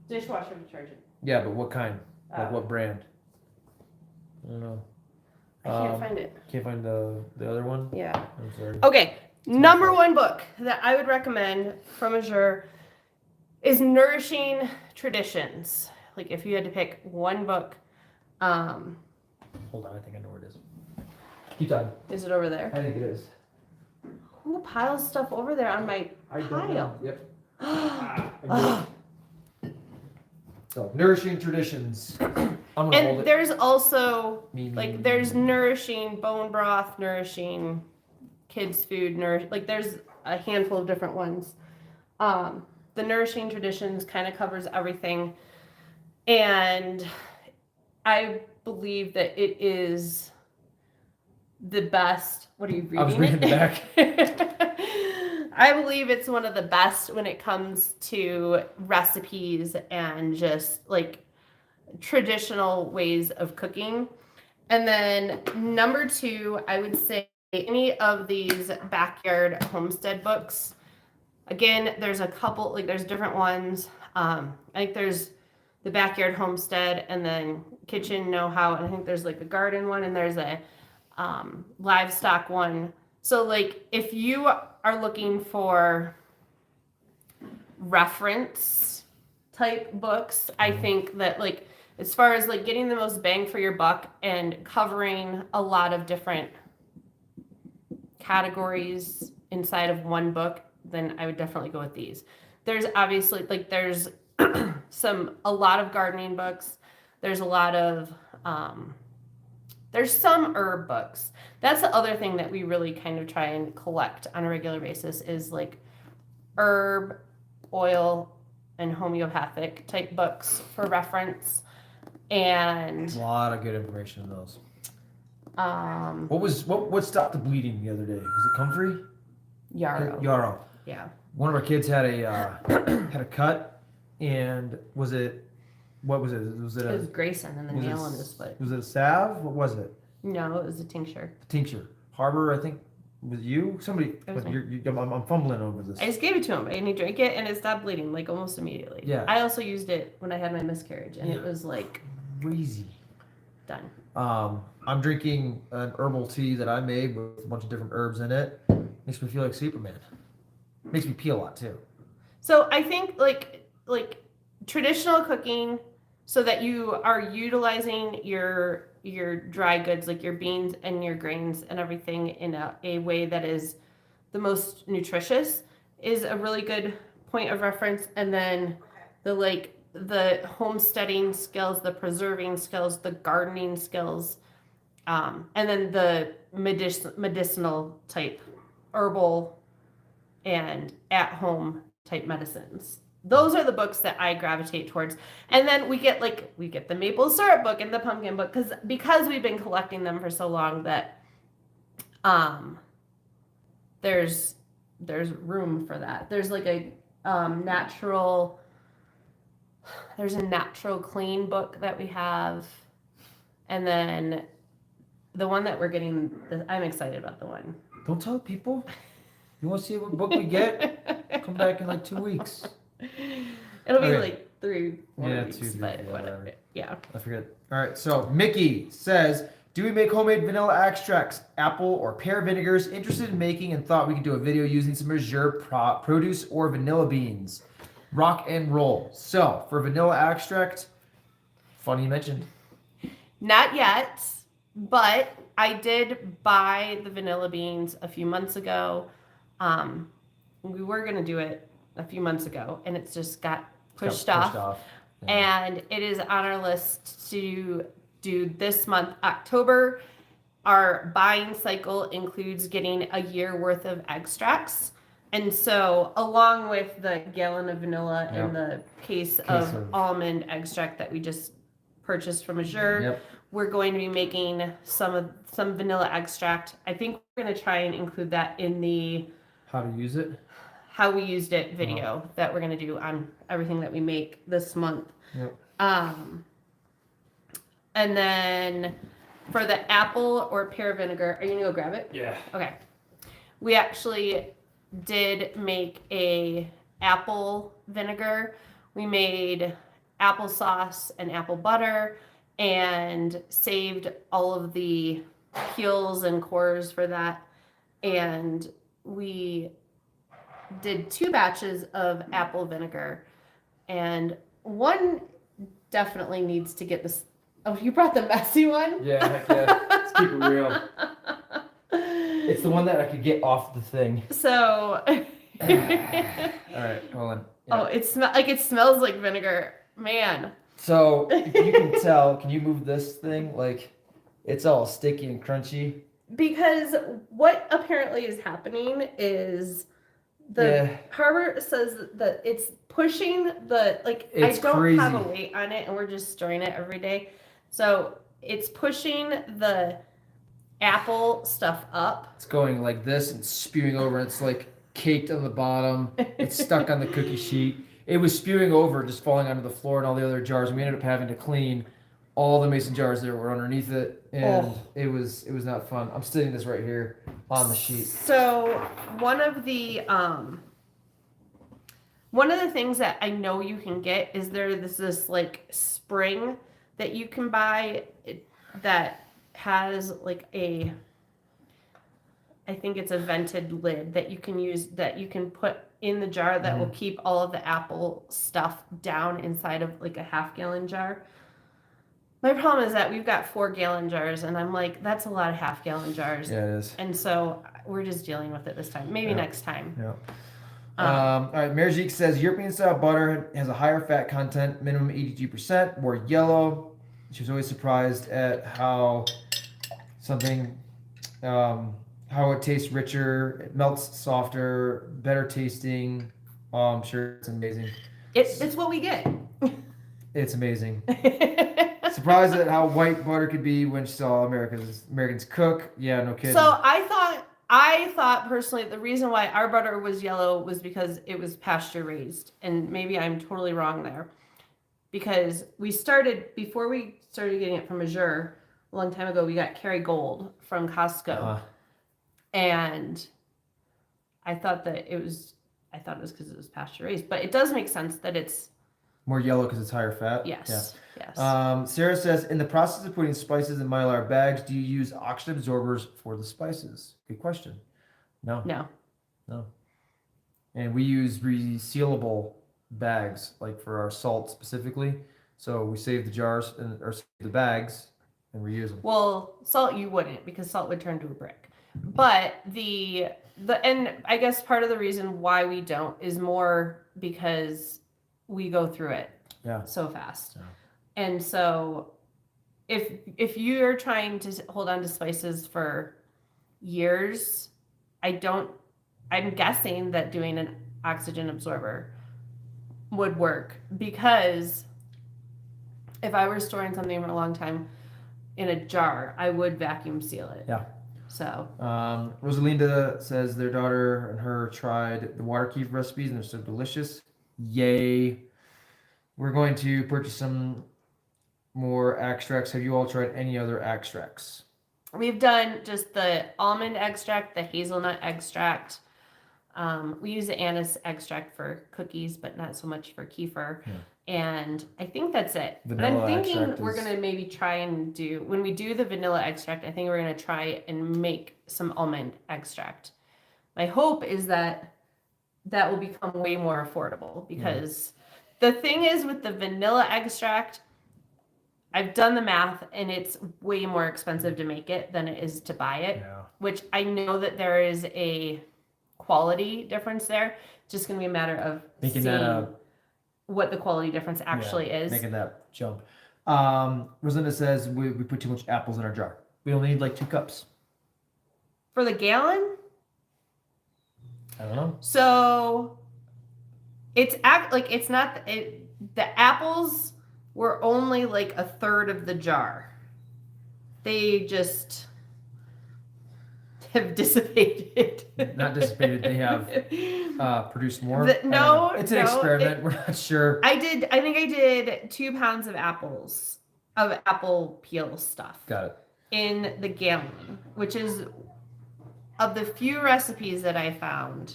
Dishwasher detergent.
Yeah, but what kind? Like
Oh.
what brand? I don't know.
I can't find it.
Can't find the other one?
Yeah.
I'm sorry.
Okay.
my
Number
fault.
one book that I would recommend from Azure is Nourishing Traditions. Like if you had to pick one book,
Hold on, I think I know where it is. Keep talking.
is it over there?
I think it is.
Who piles stuff over there on my
I don't
pile?
know. Yep.
Oh.
So, Nourishing Traditions. I'm gonna hold
And
it.
there's also
Me.
there's nourishing bone broth, nourishing kids food, like there's a handful of different ones. The Nourishing Traditions kind of covers everything, and I believe that it is the best. What are you reading?
I was reading the back.
I believe it's one of the best when it comes to recipes and just like traditional ways of cooking. And then number two, I would say any of these backyard homestead books. Again, there's a couple, like there's different ones. I think there's the backyard homestead and then kitchen know-how. And I think there's like a garden one and there's a livestock one. So like if you are looking for reference type books, I think that like as far as like getting the most bang for your buck and covering a lot of different categories inside of one book, then I would definitely go with these. There's obviously like there's a lot of gardening books. There's a lot of there's some herb books. That's the other thing that we really kind of try and collect on a regular basis is like herb, oil, and homeopathic type books for reference. And
A lot of good information in those.
um
What stopped the bleeding the other day? Was it comfrey?
yarrow.
Yarrow.
Yeah.
One of our kids had a had a cut, and what was it? Was it
It was
a
Grayson and the
was it
nail
a
in
s-
his foot.
was it a salve? What was it?
No, it was a tincture.
A tincture. Harbor, I think. Was it you? Somebody.
It was
But
me.
I'm fumbling over this.
I just gave it to him and he drank it and it stopped bleeding like almost immediately.
Yeah.
I also used it when I had my miscarriage and it
Yeah.
was like
Crazy.
done.
I'm drinking an herbal tea that I made with a bunch of different herbs in it. Makes me feel like Superman. Makes me pee a lot too.
So I think like traditional cooking so that you are utilizing your dry goods like your beans and your grains and everything in a way that is the most nutritious is a really good point of reference. And then the homesteading skills, the preserving skills, the gardening skills, and then the medicinal type herbal and at home type medicines. Those are the books that I gravitate towards. And then we get the maple syrup book and the pumpkin book because we've been collecting them for so long that there's room for that. There's like a natural clean book that we have. And then the one that we're getting, I'm excited about the one.
Don't tell people. You want to see what book we get? Come back in like 2 weeks.
It'll be
Okay.
like 3
Yeah,
weeks,
2, 3,
but
yeah,
whatever.
whatever.
Yeah.
I forget. All right. So Mickey says, "Do we make homemade vanilla extracts, apple or pear vinegars? Interested in making and thought we could do a video using some Azure produce or vanilla beans. Rock and roll." So for vanilla extract, funny you mentioned.
Not yet, but I did buy the vanilla beans a few months ago. We were going to do it a few months ago, and it's just got pushed off.
Yeah.
And it is on our list to do this month, October. Our buying cycle includes getting a year worth of extracts. And so along with the gallon of vanilla and the case of almond extract that we just purchased from Azure,
Yep.
we're going to be making some vanilla extract. I think we're going to try and include that in the
How to use it?
how we used it video that we're going to do on everything that we make this month.
Yep.
And then for the apple or pear vinegar, are you going to go grab it?
Yeah.
Okay. We actually did make a apple vinegar. We made applesauce and apple butter and saved all of the peels and cores for that. And we did 2 batches of apple vinegar, and one definitely needs to get this. Oh, you brought the messy one?
Yeah, heck yeah. Let's keep it real. It's the one that I could get off the thing.
So.
All right, hold on. Yeah.
Oh, it smells like vinegar, man.
So if you can tell, can you move this thing? Like, it's all sticky and crunchy.
Because what apparently is happening is the harbor says that it's pushing the
It's
I don't
crazy.
have a weight on it, and we're just storing it every day. So it's pushing the apple stuff up.
It's going like this and spewing over. It's like caked on the bottom. It's stuck on the cookie sheet. It was spewing over, just falling onto the floor and all the other jars. And we ended up having to clean all the mason jars that were underneath it, and it was not fun. I'm sitting this right here on the sheet.
So one of the things that I know you can get is this like spring that you can buy that has like I think it's a vented lid that you can use, that you can put in the jar that will keep all of the apple stuff down inside of like a half-gallon jar. My problem is that we've got 4-gallon jars, and I'm like, that's a lot of half-gallon jars.
Yeah, it is.
And so we're just dealing with it this time. Maybe next time.
Yeah. All right, Merjik says European style butter has a higher fat content, minimum 82%, more yellow. She was always surprised at how something, how it tastes richer, it melts softer, better tasting. I'm sure it's amazing.
It's what we get.
It's amazing. Surprised at how white butter could be when she saw Americans cook. Yeah, no kidding.
So I thought personally the reason why our butter was yellow was because it was pasture raised, and maybe I'm totally wrong there, because before we started getting it from Azure a long time ago, we got Kerrygold from Costco, and I thought it was because it was pasture raised, but it does make sense that it's
more yellow because it's higher fat.
Yes.
Sarah says, in the process of putting spices in Mylar bags, do you use oxygen absorbers for the spices? Good question. No. And we use resealable bags, like for our salt specifically. So we save the jars or save the bags and reuse them.
Well, salt you wouldn't, because salt would turn to a brick. But and I guess part of the reason why we don't is more because we go through it so fast.
Yeah.
And so if you're trying to hold on to spices for years, I'm guessing that doing an oxygen absorber would work, because if I were storing something for a long time in a jar, I would vacuum seal it.
Yeah.
So
Rosalinda says their daughter and her tried the water keef recipes and they're so delicious. Yay. We're going to purchase some more extracts. Have you all tried any other extracts?
we've done just the almond extract, the hazelnut extract. We use the anise extract for cookies, but not so much for kefir. Yeah. And I think that's it.
Vanilla
but I'm thinking we're
is...
going to maybe try and do, when we do the vanilla extract, I think we're going to try and make some almond extract. My hope is that that will become way more affordable, because the thing is with the vanilla extract, I've done the math and it's way more expensive to make it than it is to buy it, which I know that there is a quality difference there. It's just going to be a matter of
making
seeing
that
what the quality difference actually is.
Making that jump. Rosalinda says we put too much apples in our jar. We only need like 2 cups.
For the gallon?
I don't know.
So it's not the apples were only like a third of the jar. They just have dissipated.
Not dissipated. They have produced more.
It's an
experiment. We're not sure.
I think I did 2 pounds of apples, of apple peel stuff.
Got it.
In the gallon, which is, of the few recipes that I found,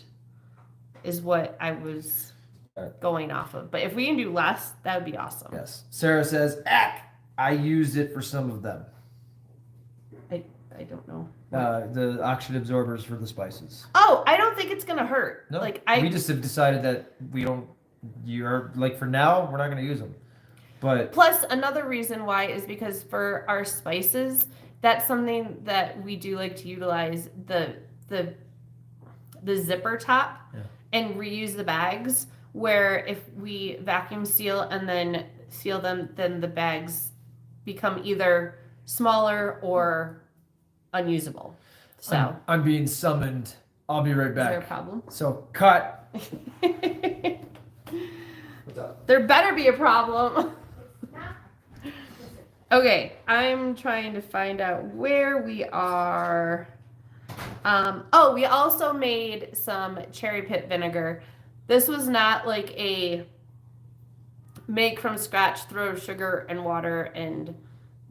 is what I was going off of. But if we can do less, that would be awesome.
Yes. Sarah says, I used it for some of them.
I don't know.
The oxygen absorbers for the spices.
Oh, I don't think it's gonna hurt.
No,
Like
we just have decided that we don't. You're like for now, we're not going to use them. But
plus another reason why is because for our spices, that's something that we do like to utilize the zipper top and reuse the bags. Where if we vacuum seal and then seal them, then the bags become either smaller or unusable. So
I'm being summoned. I'll be right
is there a
back.
problem?
So cut. What's up?
There better be a problem. Okay, I'm trying to find out where we are. Oh, we also made some cherry pit vinegar. This was not like a make from scratch, throw sugar and water and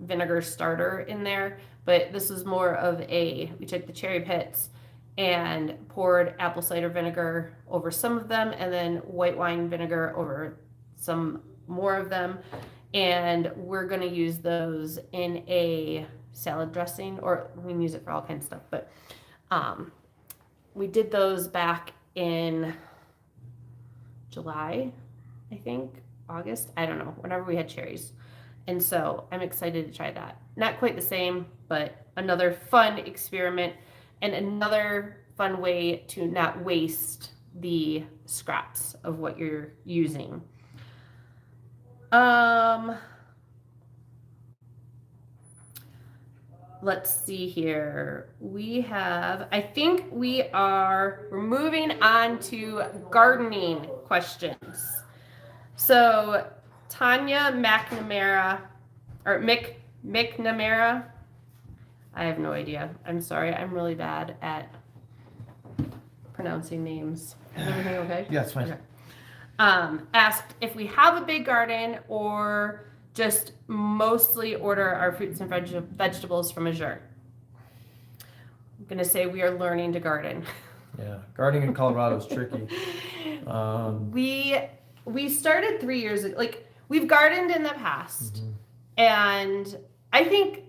vinegar starter in there, but this was more of we took the cherry pits and poured apple cider vinegar over some of them and then white wine vinegar over some more of them. And we're going to use those in a salad dressing, or we can use it for all kinds of stuff. But we did those back in July, I think, August. I don't know, whenever we had cherries. And so I'm excited to try that. Not quite the same, but another fun experiment and another fun way to not waste the scraps of what you're using. Let's see here. We're moving on to gardening questions. So Tanya McNamara, or McNamara, I have no idea. I'm sorry. I'm really bad at pronouncing names. Is everything okay?
Yeah, it's fine.
Okay. Asked if we have a big garden or just mostly order our fruits and vegetables from Azure. I'm going to say we are learning to garden.
Yeah, gardening in Colorado is tricky.
We started 3 years ago. Like, we've gardened in the past. And I think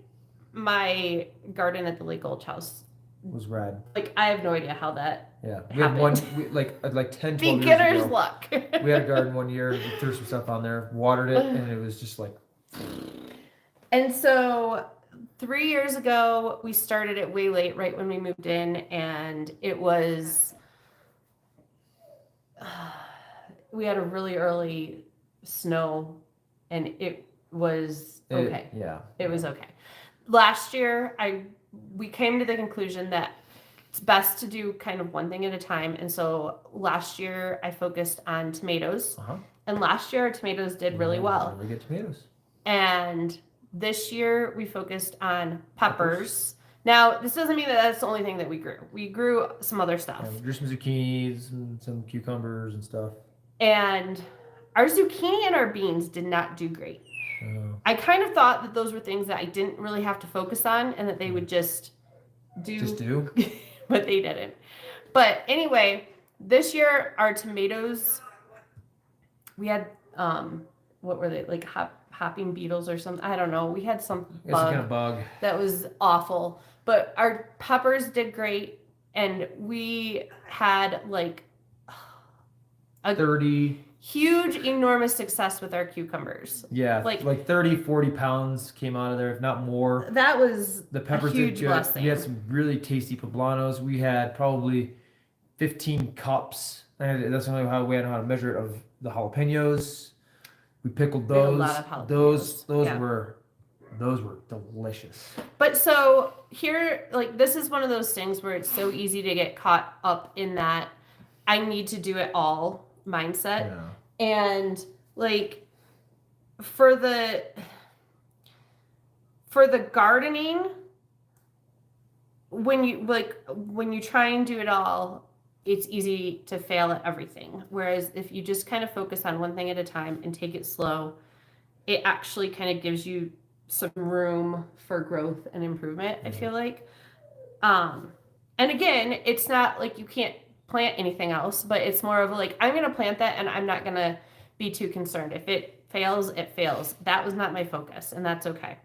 my garden at the Lake Gulch house
was rad.
Like, I have no idea how that
Yeah, we had one, like 10, 12 years
beginner's
ago.
luck.
We had a garden one year, we threw some stuff on there, watered it, and it was just like.
And so 3 years ago, we started it way late, right when we moved in, and it was, we had a really early snow, and it was okay. It was okay. Last year, we came to the conclusion that it's best to do kind of one thing at a time. And so last year I focused on tomatoes. And last year our tomatoes did really well.
We get tomatoes.
And this year we focused on peppers. Now, this doesn't mean that that's the only thing that we grew. We grew some other stuff.
Yeah, we grew some zucchinis and some cucumbers and stuff.
And our zucchini and our beans did not do great. I kind of thought that those were things that I didn't really have to focus on and that they would just do. But they didn't. But anyway, this year our tomatoes, we had what were they, like hopping beetles or something? I don't know. We had some
kind of bug
that was awful. But our peppers did great, and we had like a
30
huge, enormous success with our cucumbers.
Yeah, like 30, 40 pounds came out of there, if not more.
That was
the peppers
a huge
did good.
blessing.
We had some really tasty poblanos. We had probably 15 cups. And that's the only way I know how to measure it, of the jalapenos. We pickled those.
We had a lot of jalapenos.
Those were delicious.
But so here, like, this is one of those things where it's so easy to get caught up in that I need to do it all mindset.
Yeah.
And like for the gardening, when you try and do it all, it's easy to fail at everything. Whereas if you just kind of focus on one thing at a time and take it slow, it actually kind of gives you some room for growth and improvement, I feel like. And again, it's not like you can't plant anything else, but it's more of like, I'm going to plant that and I'm not going to be too concerned. If it fails, it fails. That was not my focus, and that's okay.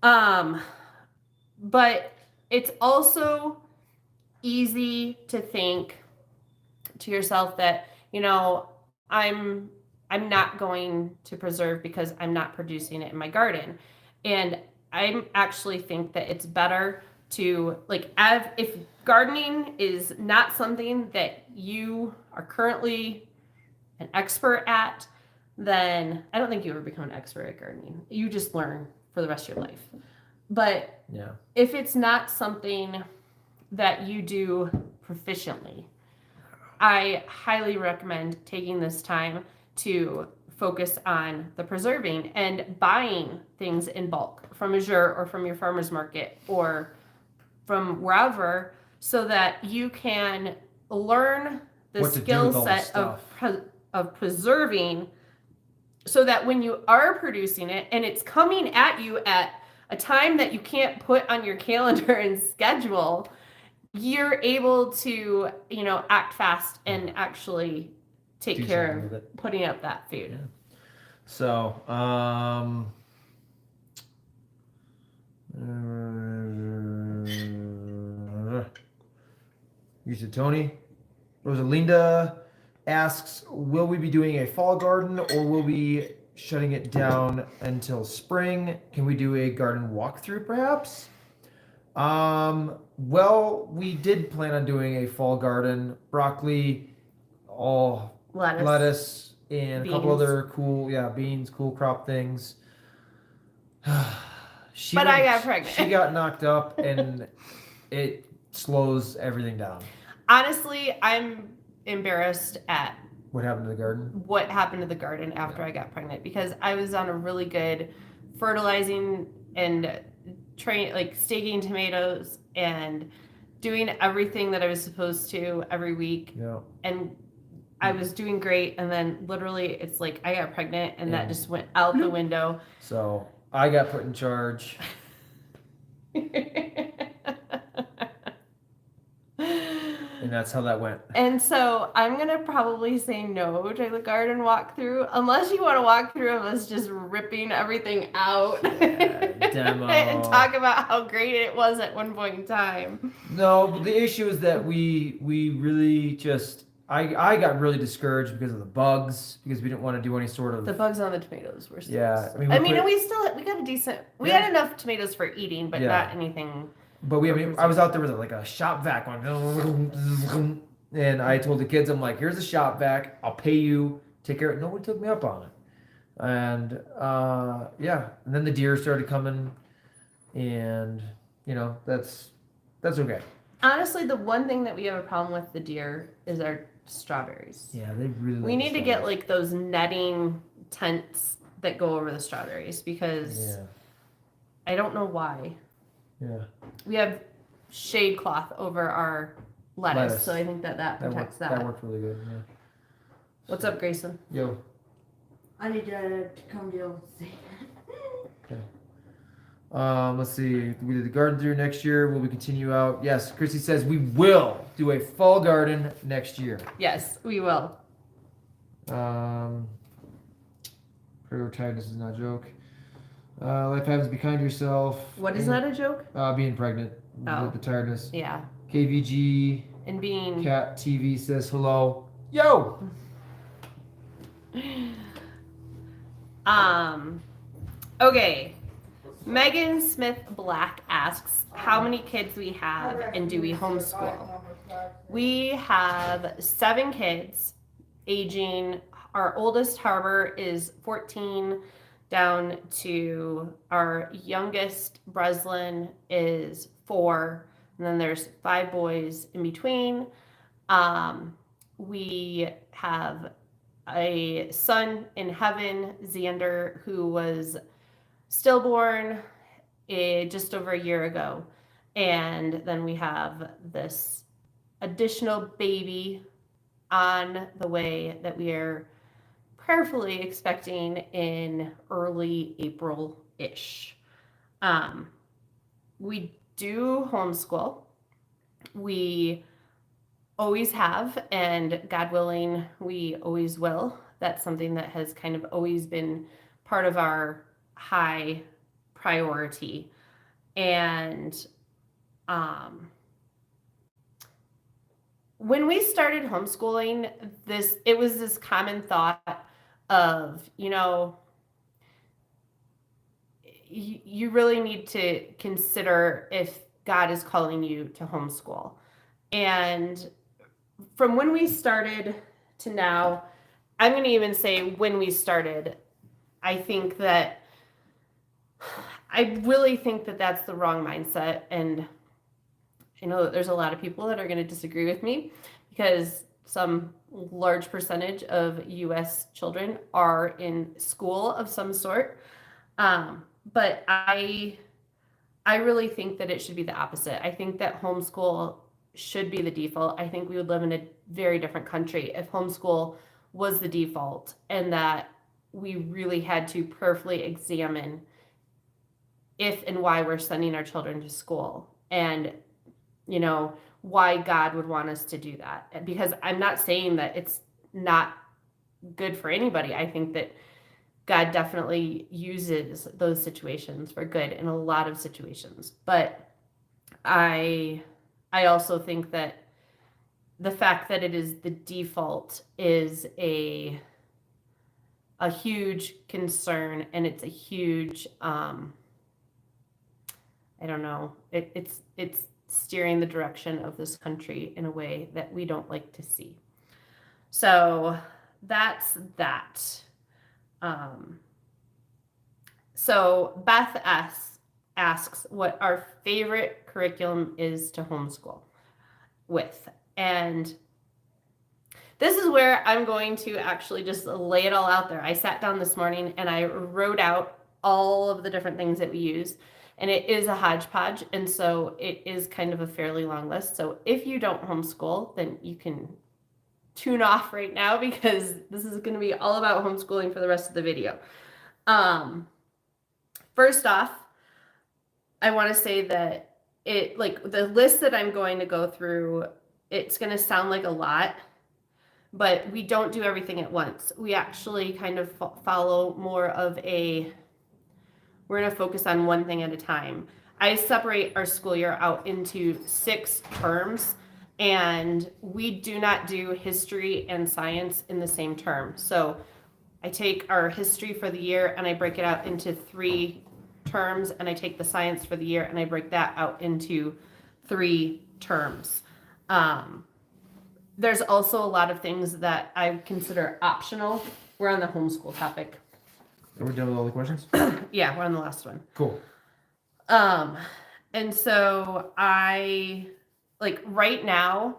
But it's also easy to think to yourself that, I'm not going to preserve because I'm not producing it in my garden. And I actually think that it's better to, like, if gardening is not something that you are currently an expert at, then I don't think you ever become an expert at gardening. You just learn for the rest of your life. But
Yeah.
if it's not something that you do proficiently, I highly recommend taking this time to focus on the preserving and buying things in bulk from Azure or from your farmer's market or from wherever, so that you can learn the
What to do
skill
with all the
set of
stuff.
preserving, so that when you are producing it and it's coming at you at a time that you can't put on your calendar and schedule, you're able to, act fast and actually take
Do
care
something
of
with it.
putting up that food.
Yeah. So, you said Tony. Rosalinda asks, will we be doing a fall garden or will we be shutting it down until spring? Can we do a garden walkthrough perhaps? Well, we did plan on doing a fall garden, broccoli, lettuce and a couple
Beans.
other beans, cool crop things.
But I got pregnant.
She got knocked up and it slows everything down.
Honestly, I'm embarrassed at
What happened to the garden?
what happened to the garden after I got pregnant, because I was on a really good fertilizing and staking tomatoes and doing everything that I was supposed to every week.
Yeah.
And I was doing great. And then literally it's like I got pregnant and that just went out the window.
So I got put in charge. And that's how that went.
And so I'm going to probably say no to the garden walkthrough, unless you want to walk through of us just ripping everything out
Demo.
and talk about how great it was at one point in time.
No, but the issue is that we really just I got really discouraged because of the bugs, because we didn't want to do any sort of
The bugs on the tomatoes were still.
Yeah,
we got a decent. We had enough tomatoes for eating, but not anything.
But I was out there with like a shop vac on, and I told the kids, I'm like, here's a shop vac, I'll pay you, take care of it. Nobody took me up on it. And and then the deer started coming, and that's okay.
Honestly, the one thing that we have a problem with the deer is our strawberries.
Yeah, they really.
We need to get like those netting tents that go over the strawberries, because I don't know why.
Yeah.
We have shade cloth over our lettuce. So I think that protects that.
That worked really good. Yeah.
What's up, Grayson?
Yo.
I need to come deal with
Okay. Let's see. We did the garden through next year. Will we continue out? Yes. Chrissy says we will do a fall garden next year.
Yes, we will.
Tiredness is not a joke. Life happens. Be kind to yourself.
What is that a joke?
Being pregnant.
Oh.
The tiredness.
Yeah.
KVG.
And being.
Cat TV says hello. Yo.
Okay. Megan Smith Black asks how many kids we have and do we homeschool. We have 7 kids, aging. Our oldest Harbor is 14, down to our youngest Breslin is 4, and then there's 5 boys in between. We have a son in heaven, Xander, who was stillborn just over a year ago. And then we have this additional baby on the way that we are prayerfully expecting in early April-ish. We do homeschool. We always have, and God willing, we always will. That's something that has kind of always been part of our high priority. And when we started homeschooling, it was this common thought of, you really need to consider if God is calling you to homeschool. And from when we started to now, I'm going to even say when we started, I really think that that's the wrong mindset. And I know that there's a lot of people that are going to disagree with me because some large percentage of U.S. children are in school of some sort. But I really think that it should be the opposite. I think that homeschool should be the default. I think we would live in a very different country if homeschool was the default, and that we really had to prayerfully examine if and why we're sending our children to school, and why God would want us to do that. Because I'm not saying that it's not good for anybody. I think that God definitely uses those situations for good in a lot of situations. But I also think that the fact that it is the default is a huge concern, and it's a huge I don't know. It's steering the direction of this country in a way that we don't like to see. So that's that. So Beth S. asks what our favorite curriculum is to homeschool with. And this is where I'm going to actually just lay it all out there. I sat down this morning and I wrote out all of the different things that we use. And it is a hodgepodge. And so it is kind of a fairly long list. So if you don't homeschool, then you can tune off right now, because this is going to be all about homeschooling for the rest of the video. First off, I want to say that the list that I'm going to go through, it's going to sound like a lot, but we don't do everything at once. We actually kind of follow more of we're going to focus on one thing at a time. I separate our school year out into 6 terms, and we do not do history and science in the same term. So I take our history for the year and I break it out into 3 terms, and I take the science for the year and I break that out into 3 terms. There's also a lot of things that I consider optional. We're on the homeschool topic.
Are we done with all the questions?
Yeah, we're on the last one.
Cool.
And so right now,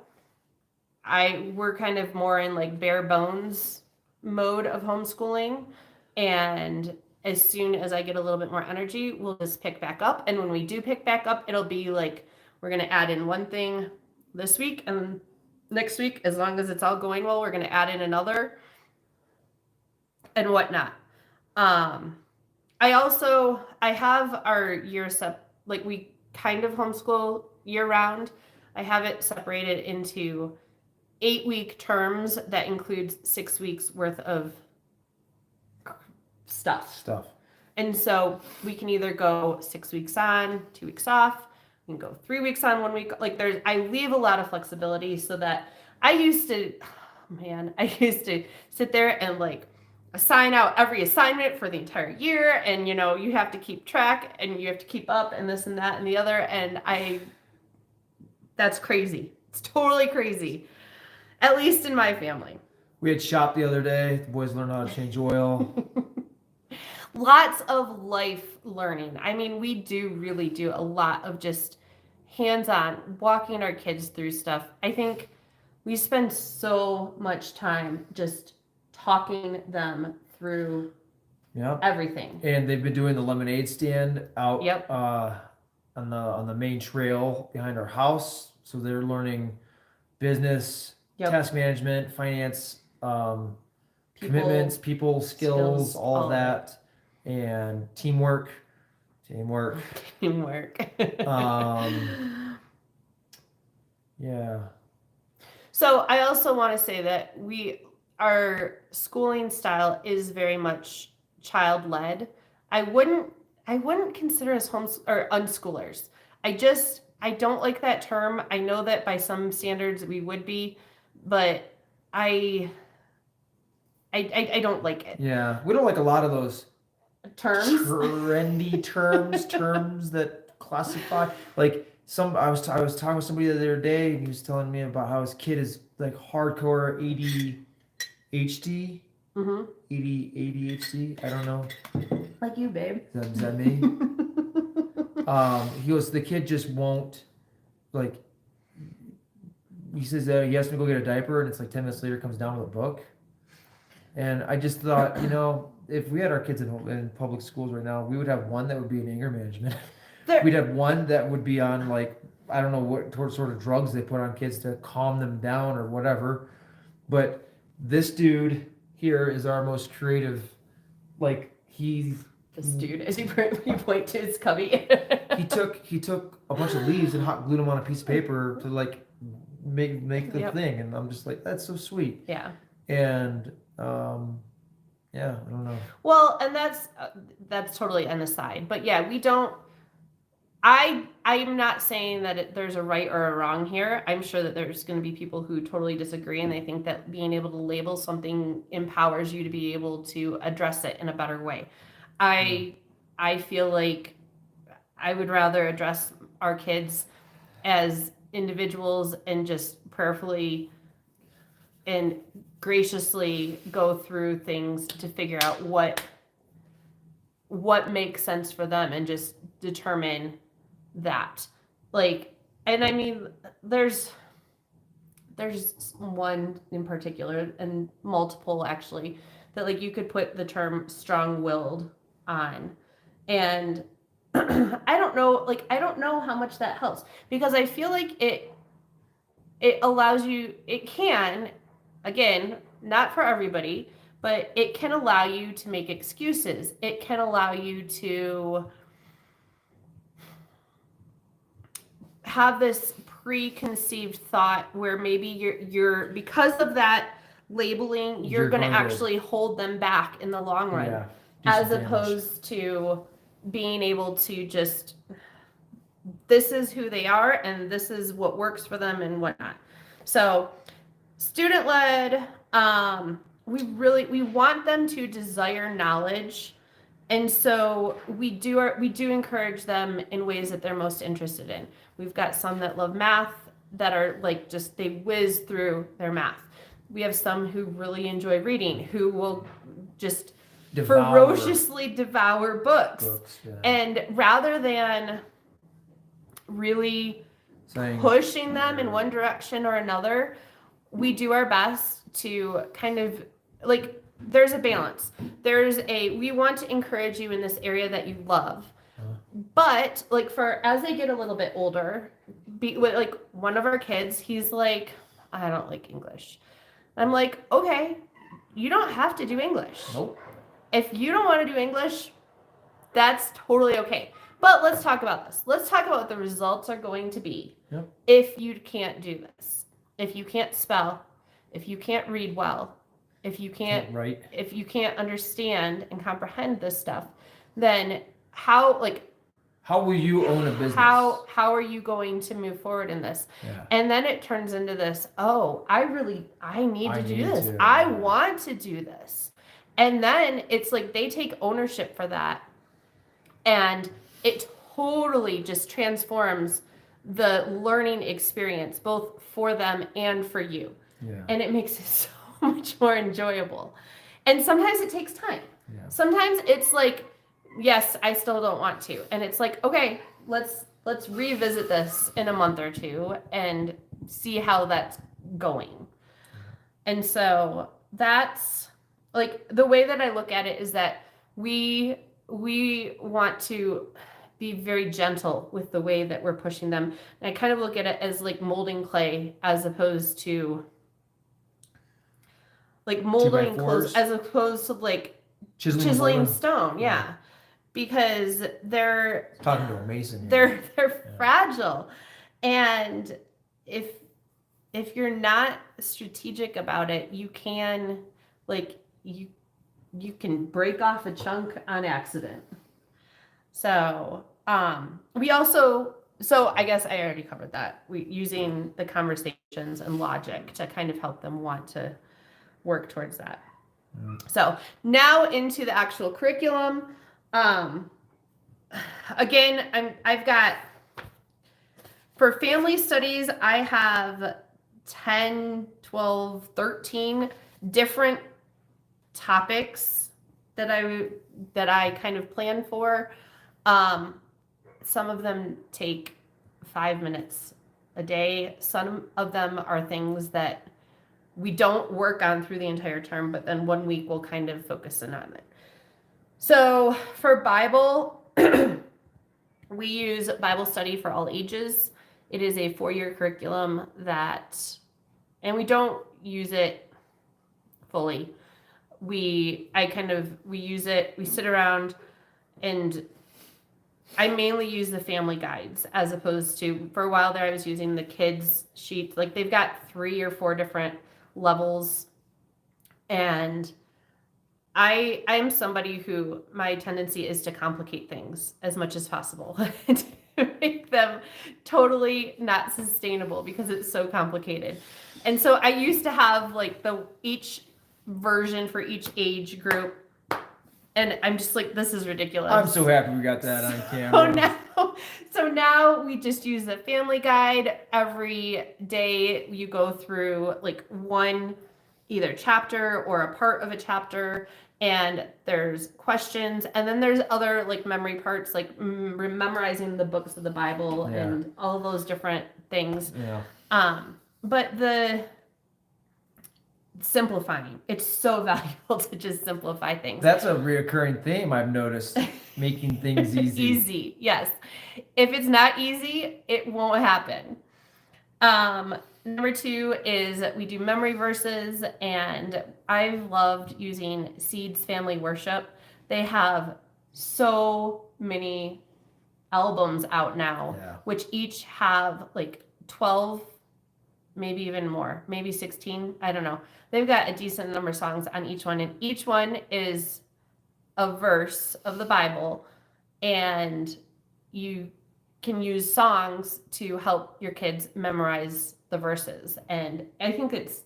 we're kind of more in bare bones mode of homeschooling. And as soon as I get a little bit more energy, we'll just pick back up. And when we do pick back up, it'll be we're going to add in one thing this week, and next week, as long as it's all going well, we're going to add in another and whatnot. I have our year we kind of homeschool year round. I have it separated into 8-week terms that includes 6 weeks worth of stuff. And so we can either go 6 weeks on, 2 weeks off. We can go 3 weeks on, 1 week. I leave a lot of flexibility, so that I used to sit there and assign out every assignment for the entire year, and you have to keep track and you have to keep up and this and that and the other, and that's crazy. It's totally crazy, at least in my family.
We had shop the other day. The boys learned how to change oil.
Lots of life learning. I mean, we really do a lot of just hands-on walking our kids through stuff. I think we spend so much time just talking them through everything. And
they've been doing the lemonade stand out
Yep.
On the main trail behind our house. So they're learning business, task management, finance, commitments, people skills, all of that, and teamwork.
Yeah. So I also want to say that our schooling style is very much child led. I wouldn't consider us or unschoolers. I don't like that term. I know that by some standards we would be, but I don't like it.
Yeah, we don't like a lot of those
Terms.
trendy terms that classify. Like I was talking with somebody the other day, and he was telling me about how his kid is like hardcore ADHD.
Mm-hmm.
ADHD. I don't know.
Like you, babe.
Is that me? He goes, the kid just won't, like, he says that he has to go get a diaper, and it's like 10 minutes later comes down with a book. And I just thought, if we had our kids in public schools right now, we would have one that would be in anger management. We'd have one that would be on, like, I don't know what sort of drugs they put on kids to calm them down or whatever. But this dude here is our most creative, like,
This dude, as you point to his cubby.
he took a bunch of leaves and hot glued them on a piece of paper to like make the thing, and I'm just like, that's so sweet.
Yeah.
And yeah, I don't know.
Well, and that's totally an aside, but yeah, we don't. I'm not saying that there's a right or a wrong here. I'm sure that there's going to be people who totally disagree, and they think that being able to label something empowers you to be able to address it in a better way. I feel like I would rather address our kids as individuals and just prayerfully and graciously go through things to figure out what makes sense for them and just determine that. Like, and I mean, there's one in particular, and multiple actually, that like you could put the term strong-willed on, and I don't know how much that helps, because I feel like it allows you, it can, again, not for everybody, but it can allow you to make excuses. It can allow you to have this preconceived thought where maybe you're because of that labeling, you're going to actually hold them back in the long run.
Yeah,
as opposed to being able to just, this is who they are and this is what works for them and whatnot. So student-led, we want them to desire knowledge, and so we do encourage them in ways that they're most interested in. We've got some that love math, that are like just, they whiz through their math. We have some who really enjoy reading, who will just ferociously devour books.
Yeah.
And rather than really pushing them in one direction or another, we do our best to kind of, like, there's a balance. We want to encourage you in this area that you love. But like, as they get a little bit older, like one of our kids, he's like, I don't like English. I'm like, okay, you don't have to do English.
Nope.
If you don't want to do English, that's totally okay. But let's talk about this. Let's talk about what the results are going to be.
Yep.
If you can't do this, if you can't spell, if you can't read well, if you can't
write,
if you can't understand and comprehend this stuff, then how
will you own a business?
How are you going to move forward in this?
Yeah.
And then it turns into this, I need to do this.
To.
I want to do this. And then it's like they take ownership for that. And it totally just transforms the learning experience, both for them and for you.
Yeah.
And it makes it so much more enjoyable. And sometimes it takes time.
Yeah.
Sometimes it's like, yes, I still don't want to. And it's like, okay, let's revisit this in a month or two and see how that's going. And so that's like, the way that I look at it is that we want to be very gentle with the way that we're pushing them. And I kind of look at it as like molding clay, as opposed to like molding clothes, as opposed to like chiseling stone. Yeah. Because they're
talking to a mason.
They're fragile. And if if you're not strategic about it, you can you can break off a chunk on accident. So we also, so I guess I already covered that. We using the conversations and logic to kind of help them want to work towards that. So now into the actual curriculum. Again, I've got, for family studies, I have 10, 12, 13 different topics that I kind of plan for. Some of them take 5 minutes a day. Some of them are things that we don't work on through the entire term, but then 1 week we'll kind of focus in on it. So for Bible, we use Bible study for all ages. It is a 4-year curriculum and we don't use it fully. We use it, we sit around, and I mainly use the family guides as opposed to, for a while there I was using the kids sheets. Like they've got 3 or 4 different levels, and I am somebody who, my tendency is to complicate things as much as possible to make them totally not sustainable because it's so complicated. And so I used to have like each version for each age group, and I'm just like, this is ridiculous.
I'm so happy we got that on camera.
So now we just use the family guide. Every day you go through like one either chapter or a part of a chapter, and there's questions, and then there's other like memory parts, like memorizing the books of the Bible and all of those different things. But the simplifying, it's so valuable to just simplify things.
That's a reoccurring theme I've noticed. Making things easy.
Easy, yes. If it's not easy, it won't happen. Number 2 is we do memory verses, and I've loved using Seeds Family Worship. They have so many albums out now, which each have like 12, maybe even more, maybe 16. I don't know. They've got a decent number of songs on each one, and each one is a verse of the Bible, and you can use songs to help your kids memorize the verses. And I think it's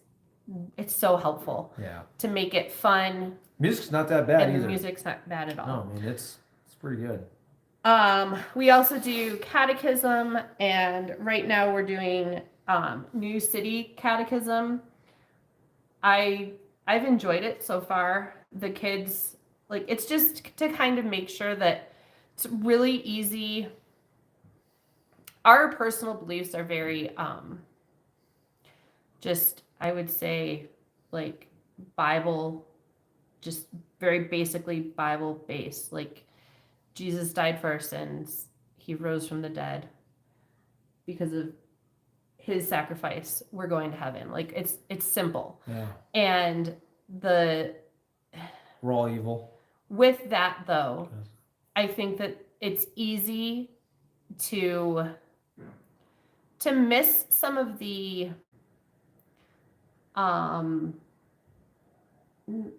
so helpful to make it fun.
Music's not that bad either.
The music's not bad at all.
No, I mean, it's pretty good.
We also do Catechism, and right now we're doing New City Catechism. I've enjoyed it so far. The kids, like, it's just to kind of make sure that it's really easy. Our personal beliefs are very just, I would say, like Bible, just very basically Bible based. Like, Jesus died for our sins. He rose from the dead. Because of his sacrifice, we're going to heaven. Like, it's simple.
Yeah.
And we're
all evil.
With that, though, I think that it's easy to miss some of the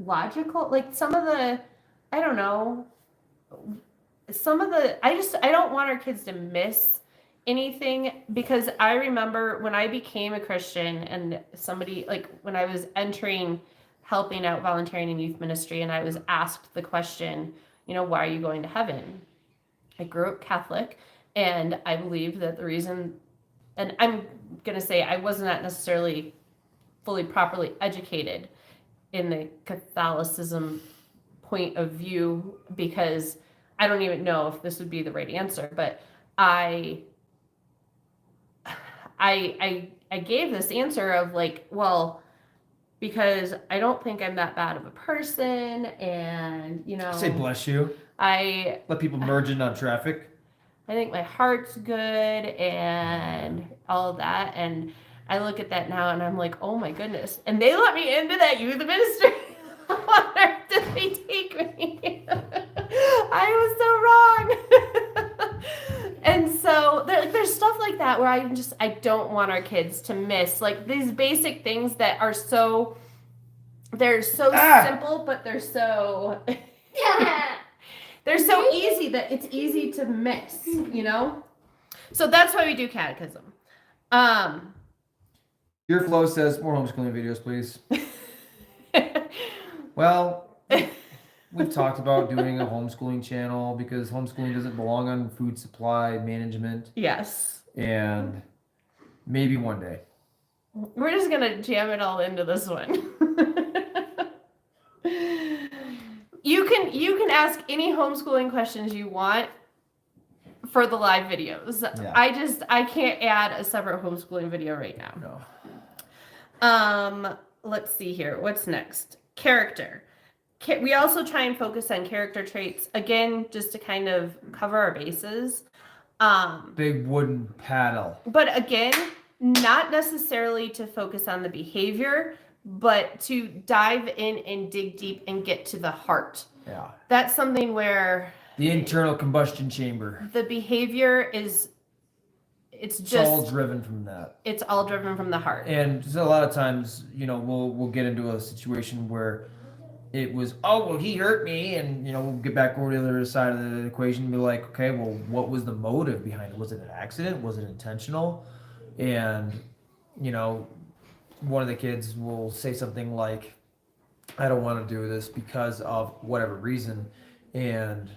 logical, like some of the, I don't know, some of the, I don't want our kids to miss anything, because I remember when I became a Christian and somebody, like when I was helping out volunteering in youth ministry, and I was asked the question, why are you going to heaven? I grew up Catholic, and I believe that the reason, and I'm going to say I was not necessarily fully properly educated in the Catholicism point of view, because I don't even know if this would be the right answer, but I gave this answer of like, well, because I don't think I'm that bad of a person, and
say bless you.
I
let people merge in on traffic.
I think my heart's good and all of that, and I look at that now and I'm like, oh my goodness. And they let me into that youth ministry. What on earth did they take me? I was so wrong. And so there's there's stuff like that where I don't want our kids to miss like these basic things that are so simple, but they're so they're so easy that it's easy to miss, you know? So that's why we do catechism.
Your flow says more homeschooling videos, please. Well, we've talked about doing a homeschooling channel because homeschooling doesn't belong on food supply management.
Yes.
And maybe one day.
We're just going to jam it all into this one. You can ask any homeschooling questions you want for the live videos.
Yeah.
I can't add a separate homeschooling video right now.
No.
Let's see here. What's next? Character. We also try and focus on character traits again, just to kind of cover our bases.
Big wooden paddle.
But again, not necessarily to focus on the behavior, but to dive in and dig deep and get to the heart.
Yeah.
That's something where
The internal combustion chamber.
the behavior is
It's all driven from that.
It's all driven from the heart.
And so a lot of times, we'll get into a situation where it was, oh, well, he hurt me, and we'll get back over to the other side of the equation and be like, okay, well, what was the motive behind it? Was it an accident? Was it intentional? And one of the kids will say something like, I don't want to do this because of whatever reason. And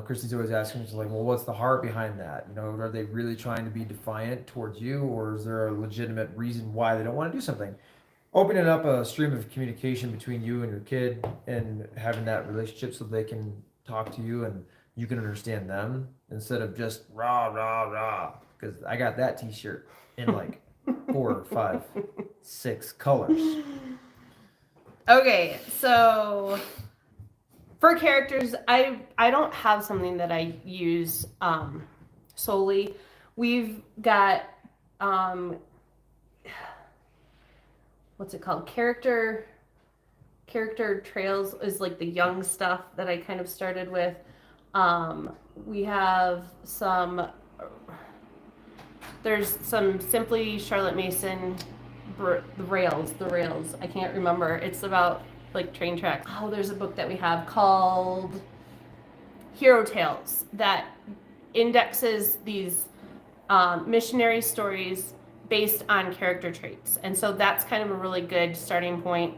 Christy's always asking, she's like, well, what's the heart behind that? Are they really trying to be defiant towards you, or is there a legitimate reason why they don't want to do something? Opening up a stream of communication between you and your kid and having that relationship so they can talk to you and you can understand them instead of just rah, rah, rah. Because I got that t-shirt in like 4, 5, 6 colors.
Okay, so for characters, I don't have something that I use solely. We've got what's it called? Character trails is like the young stuff that I kind of started with. We have there's some Simply Charlotte Mason the rails. I can't remember. It's about like train tracks. Oh, there's a book that we have called Hero Tales that indexes these missionary stories based on character traits. And so that's kind of a really good starting point.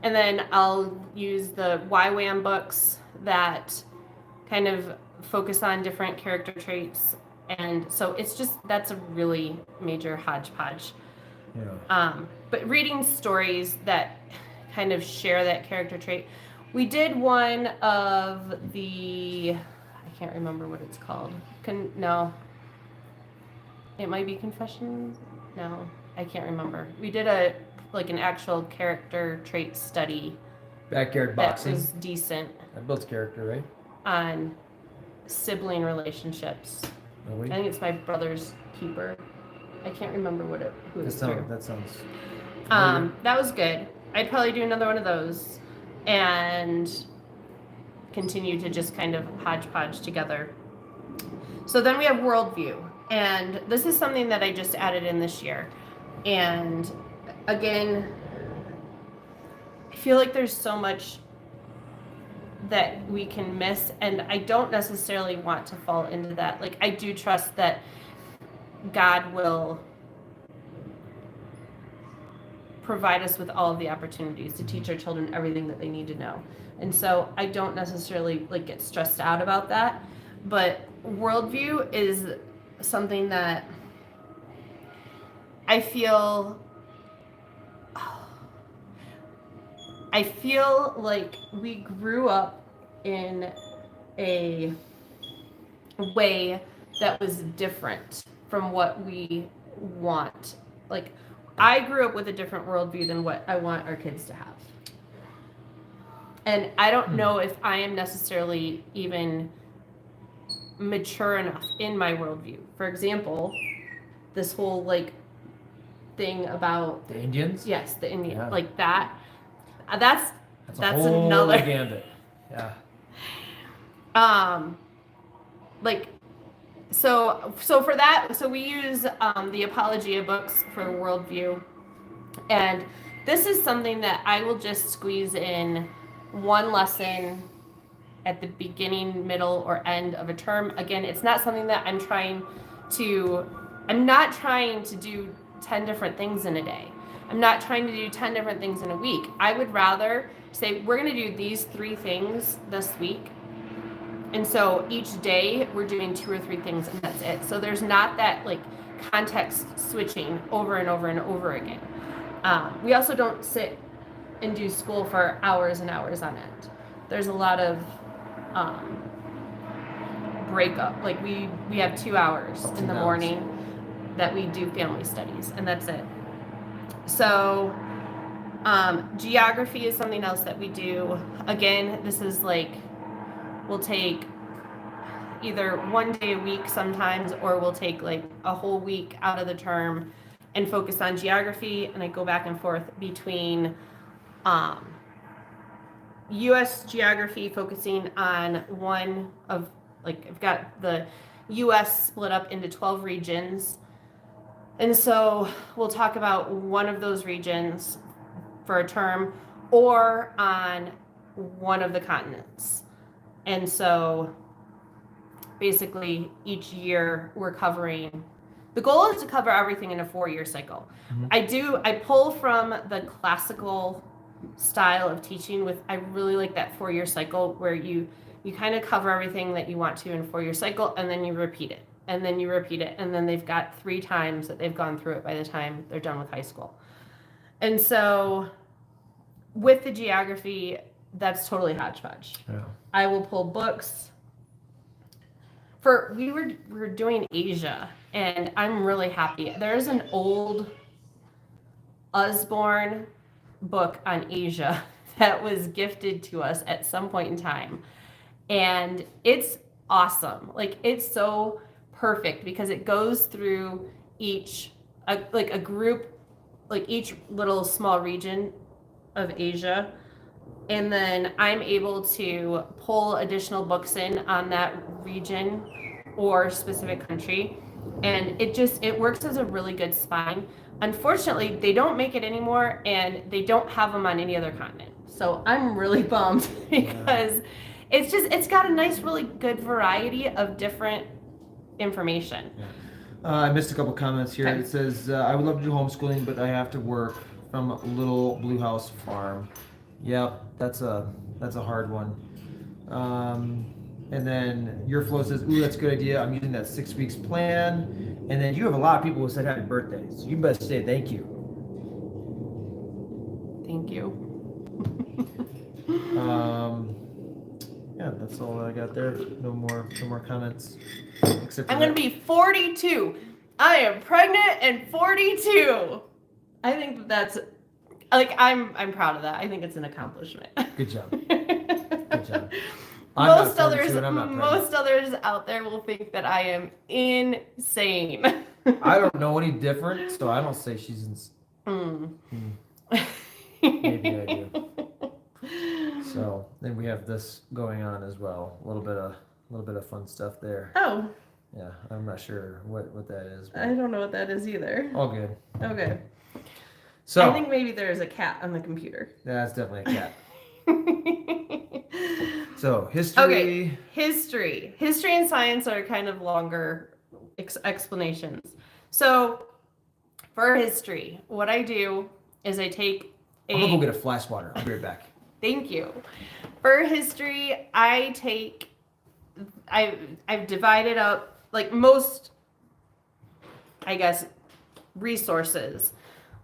And then I'll use the YWAM books that kind of focus on different character traits. And so that's a really major hodgepodge.
Yeah.
But reading stories that kind of share that character trait. We did one of I can't remember what it's called. No. It might be Confessions. No, I can't remember. We did an actual character trait study.
Backyard boxing.
That was decent.
That builds character, right?
On sibling relationships.
Really?
I think it's My Brother's Keeper. I can't remember who it's through.
That sounds.
That was good. I'd probably do another one of those and continue to just kind of hodgepodge together. So then we have Worldview. And this is something that I just added in this year. And again, I feel like there's so much that we can miss, and I don't necessarily want to fall into that. Like, I do trust that God will provide us with all of the opportunities to teach our children everything that they need to know. And so I don't necessarily get stressed out about that. But Worldview is something that I feel like we grew up in a way that was different from what we want. Like, I grew up with a different worldview than what I want our kids to have. And I don't know if I am necessarily even mature enough in my worldview. For example, this whole thing about
the Indians.
Yes, the Indian,
Yeah.
like that. That's
a whole
another
gambit. Yeah.
like So for that, so we use the Apologia books for Worldview, and this is something that I will just squeeze in one lesson at the beginning, middle, or end of a term. Again, it's not something that I'm not trying to do 10 different things in a day. I'm not trying to do 10 different things in a week. I would rather say, we're going to do these 3 things this week. And so each day we're doing 2 or 3 things, and that's it. So there's not that like context switching over and over and over again. We also don't sit and do school for hours and hours on end. There's a lot of breakup. Like we have 2 hours in the morning that we do family studies, and that's it. So geography is something else that we do. Again, this is like, we'll take either one day a week sometimes, or we'll take like a whole week out of the term and focus on geography. And I go back and forth between U.S. geography, focusing on one of, like, I've got the U.S. split up into 12 regions. And so we'll talk about one of those regions for a term, or on one of the continents. And so basically each year we're covering, the goal is to cover everything in a 4-year cycle. Mm-hmm. I pull from the classical style of teaching with, I really like that 4-year cycle where you kind of cover everything that you want to in a 4-year cycle, and then you repeat it, and then you repeat it, and then they've got 3 times that they've gone through it by the time they're done with high school. And so with the geography, that's totally hodgepodge. Yeah. I will pull books. We were doing Asia, and I'm really happy. There's an old Usborne book on Asia that was gifted to us at some point in time, and it's awesome. Like, it's so perfect because it goes through each group, like each little small region of Asia, and then I'm able to pull additional books in on that region or specific country, and it works as a really good spine. Unfortunately, they don't make it anymore, and they don't have them on any other continent. So I'm really bummed because it's got a nice, really good variety of different information.
I missed a couple comments here. Okay. It says, I would love to do homeschooling, but I have to work from a little blue house farm. Yep, that's a hard one. And then your flow says, ooh, that's a good idea. I'm using that 6 weeks plan. And then you have a lot of people who said happy birthday. So you best say thank you.
Thank you.
Yeah, that's all I got there. No more comments. Except for
I'm gonna be 42. I am pregnant and 42. I think that's, like, I'm proud of that. I think it's an accomplishment.
Good job. Good job.
Most others out there will think that I am insane.
I don't know any different, so I don't say she's insane. Maybe I do. So then we have this going on as well. A little bit of fun stuff there.
Oh.
Yeah, I'm not sure what that is.
I don't know what that is either.
All good.
Okay.
So
I think maybe there's a cat on the computer.
That's definitely a cat. So history.
Okay. History and science are kind of longer explanations. So for history, what I do is I take
I'm gonna go get a flash water. I'll be right back.
Thank you. For history, I've divided up, like most, I guess, resources.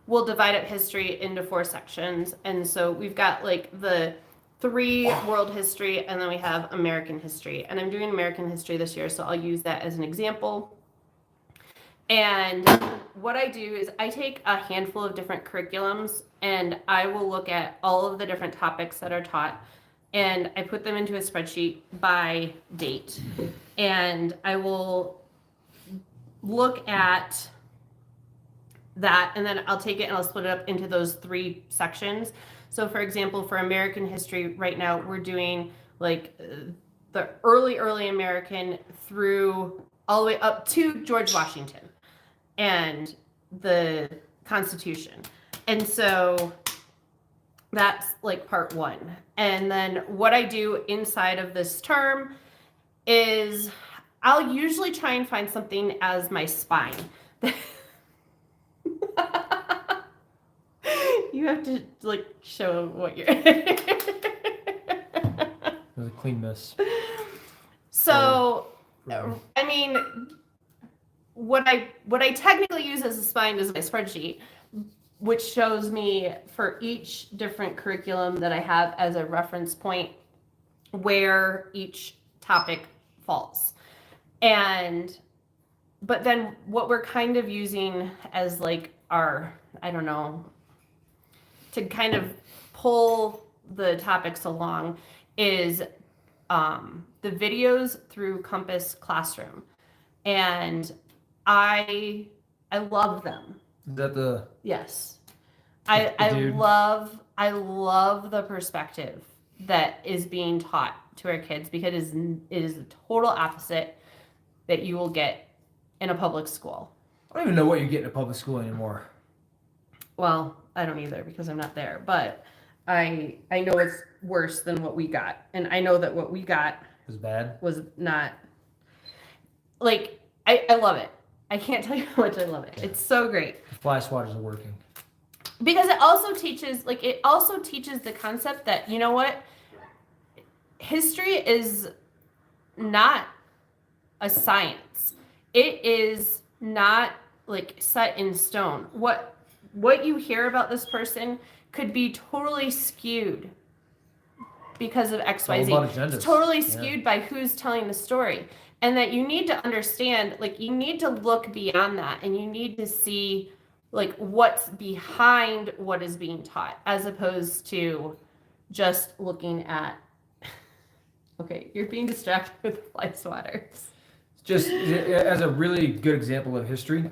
We'll divide up history into 4 sections. And so we've got like the 3 world history, and then we have American history. And I'm doing American history this year, so I'll use that as an example. And what I do is I take a handful of different curriculums, and I will look at all of the different topics that are taught, and I put them into a spreadsheet by date. And I will look at that, and then I'll take it and I'll split it up into those 3 sections. So for example, for American history right now, we're doing like the early American through all the way up to George Washington and the Constitution. And so that's like part one. And then what I do inside of this term is I'll usually try and find something as my spine. You have to like show what you're.
There's a clean miss.
So, I mean, what I technically use as a spine is my spreadsheet, which shows me for each different curriculum that I have as a reference point where each topic falls. But then what we're kind of using as like our, I don't know, to kind of pull the topics along is the videos through Compass Classroom. And I love them.
Is that the
Yes.
The dude?
I love the perspective that is being taught to our kids, because it is the total opposite that you will get in a public school.
I don't even know what you get in a public school anymore.
Well, I don't either because I'm not there, but I know it's worse than what we got. And I know that what we got
It was bad.
was not like I love it. I can't tell you how much I love it.
Yeah.
It's so great.
The fly swatters are working.
Because it also teaches the concept that, you know what? History is not a science. It is not like set in stone. What you hear about this person could be totally skewed because of XYZ.
It's all about agendas.
It's totally skewed by who's telling the story. And that you need to understand, like, you need to look beyond that, and you need to see like what's behind what is being taught, as opposed to just looking at okay, you're being distracted with fly swatters.
Just as a really good example of history,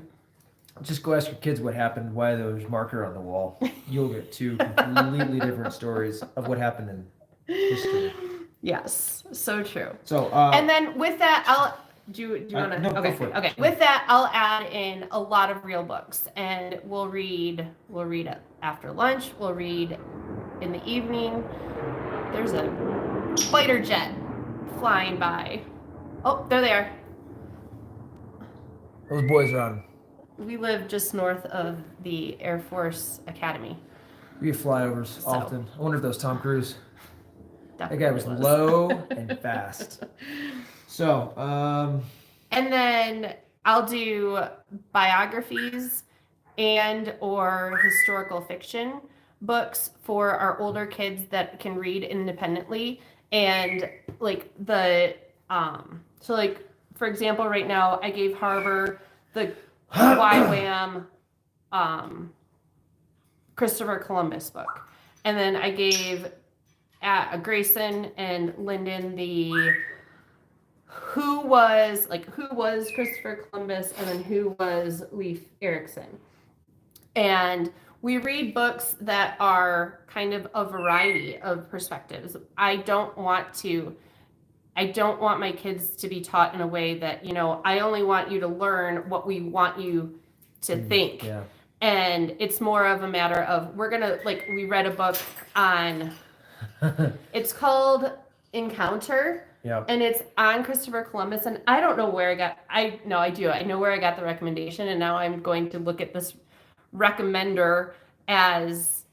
just go ask your kids what happened, why there was marker on the wall. You'll get two completely different stories of what happened in history.
Yes, so true.
So
And then with that, do you want to?
no, go
Okay,
for it.
okay. With that, I'll add in a lot of real books, and we'll read it after lunch. We'll read in the evening. There's a fighter jet flying by. Oh, there they are.
those boys are on.
We live just north of the Air Force Academy.
We have flyovers
So.
often. I wonder if that was Tom Cruise. That guy was
Definitely
low and fast. So,
And then I'll do biographies and or historical fiction books for our older kids that can read independently. And like so like, for example, right now I gave Harbor the YWAM Christopher Columbus book. And then I gave Grayson and Lyndon the who was Christopher Columbus, and then who was Leif Erikson. And we read books that are kind of a variety of perspectives. I don't want my kids to be taught in a way that, you know, I only want you to learn what we want you to think.
yeah.
And it's more of a matter of we read a book on it's called Encounter.
Yeah.
And it's on Christopher Columbus, and I don't know where I know where I got the recommendation, and now I'm going to look at this recommender as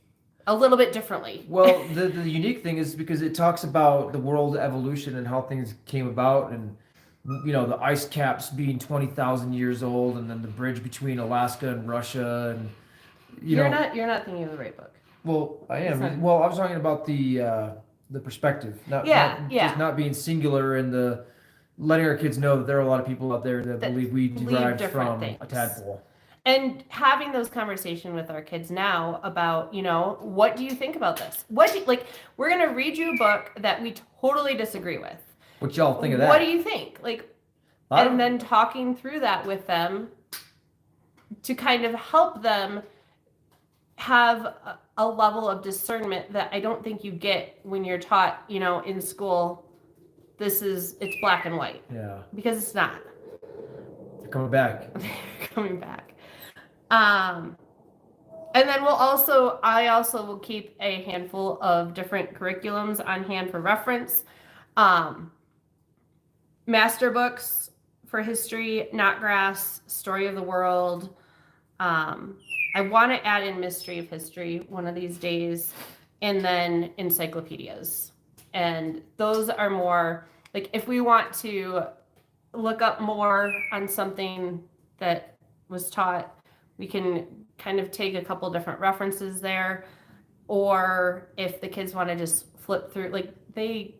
a little bit differently.
Well, the unique thing is because it talks about the world evolution and how things came about, and you know, the ice caps being 20,000 years old, and then the bridge between Alaska and Russia, and
You're not thinking of the right book.
Well, I am.
It's not-
Well, I was talking about the perspective, not
Yeah.
just not being singular, and the letting our kids know that there are a lot of people out there that believe we derived
different
from
things.
a tadpole.
And having those conversations with our kids now about, you know, what do you think about this? We're going to read you a book that we totally disagree with.
What y'all think of that?
What do you think? And then talking through that with them to kind of help them have a level of discernment that I don't think you get when you're taught, you know, in school, it's black and white,
Yeah.
because it's not.
coming back.
They're coming back. And then I also will keep a handful of different curriculums on hand for reference. Master books for history, Knotgrass, Story of the World. I want to add in Mystery of History one of these days, and then encyclopedias. And those are more like if we want to look up more on something that was taught, we can kind of take a couple different references there. Or if the kids want to just flip through, like they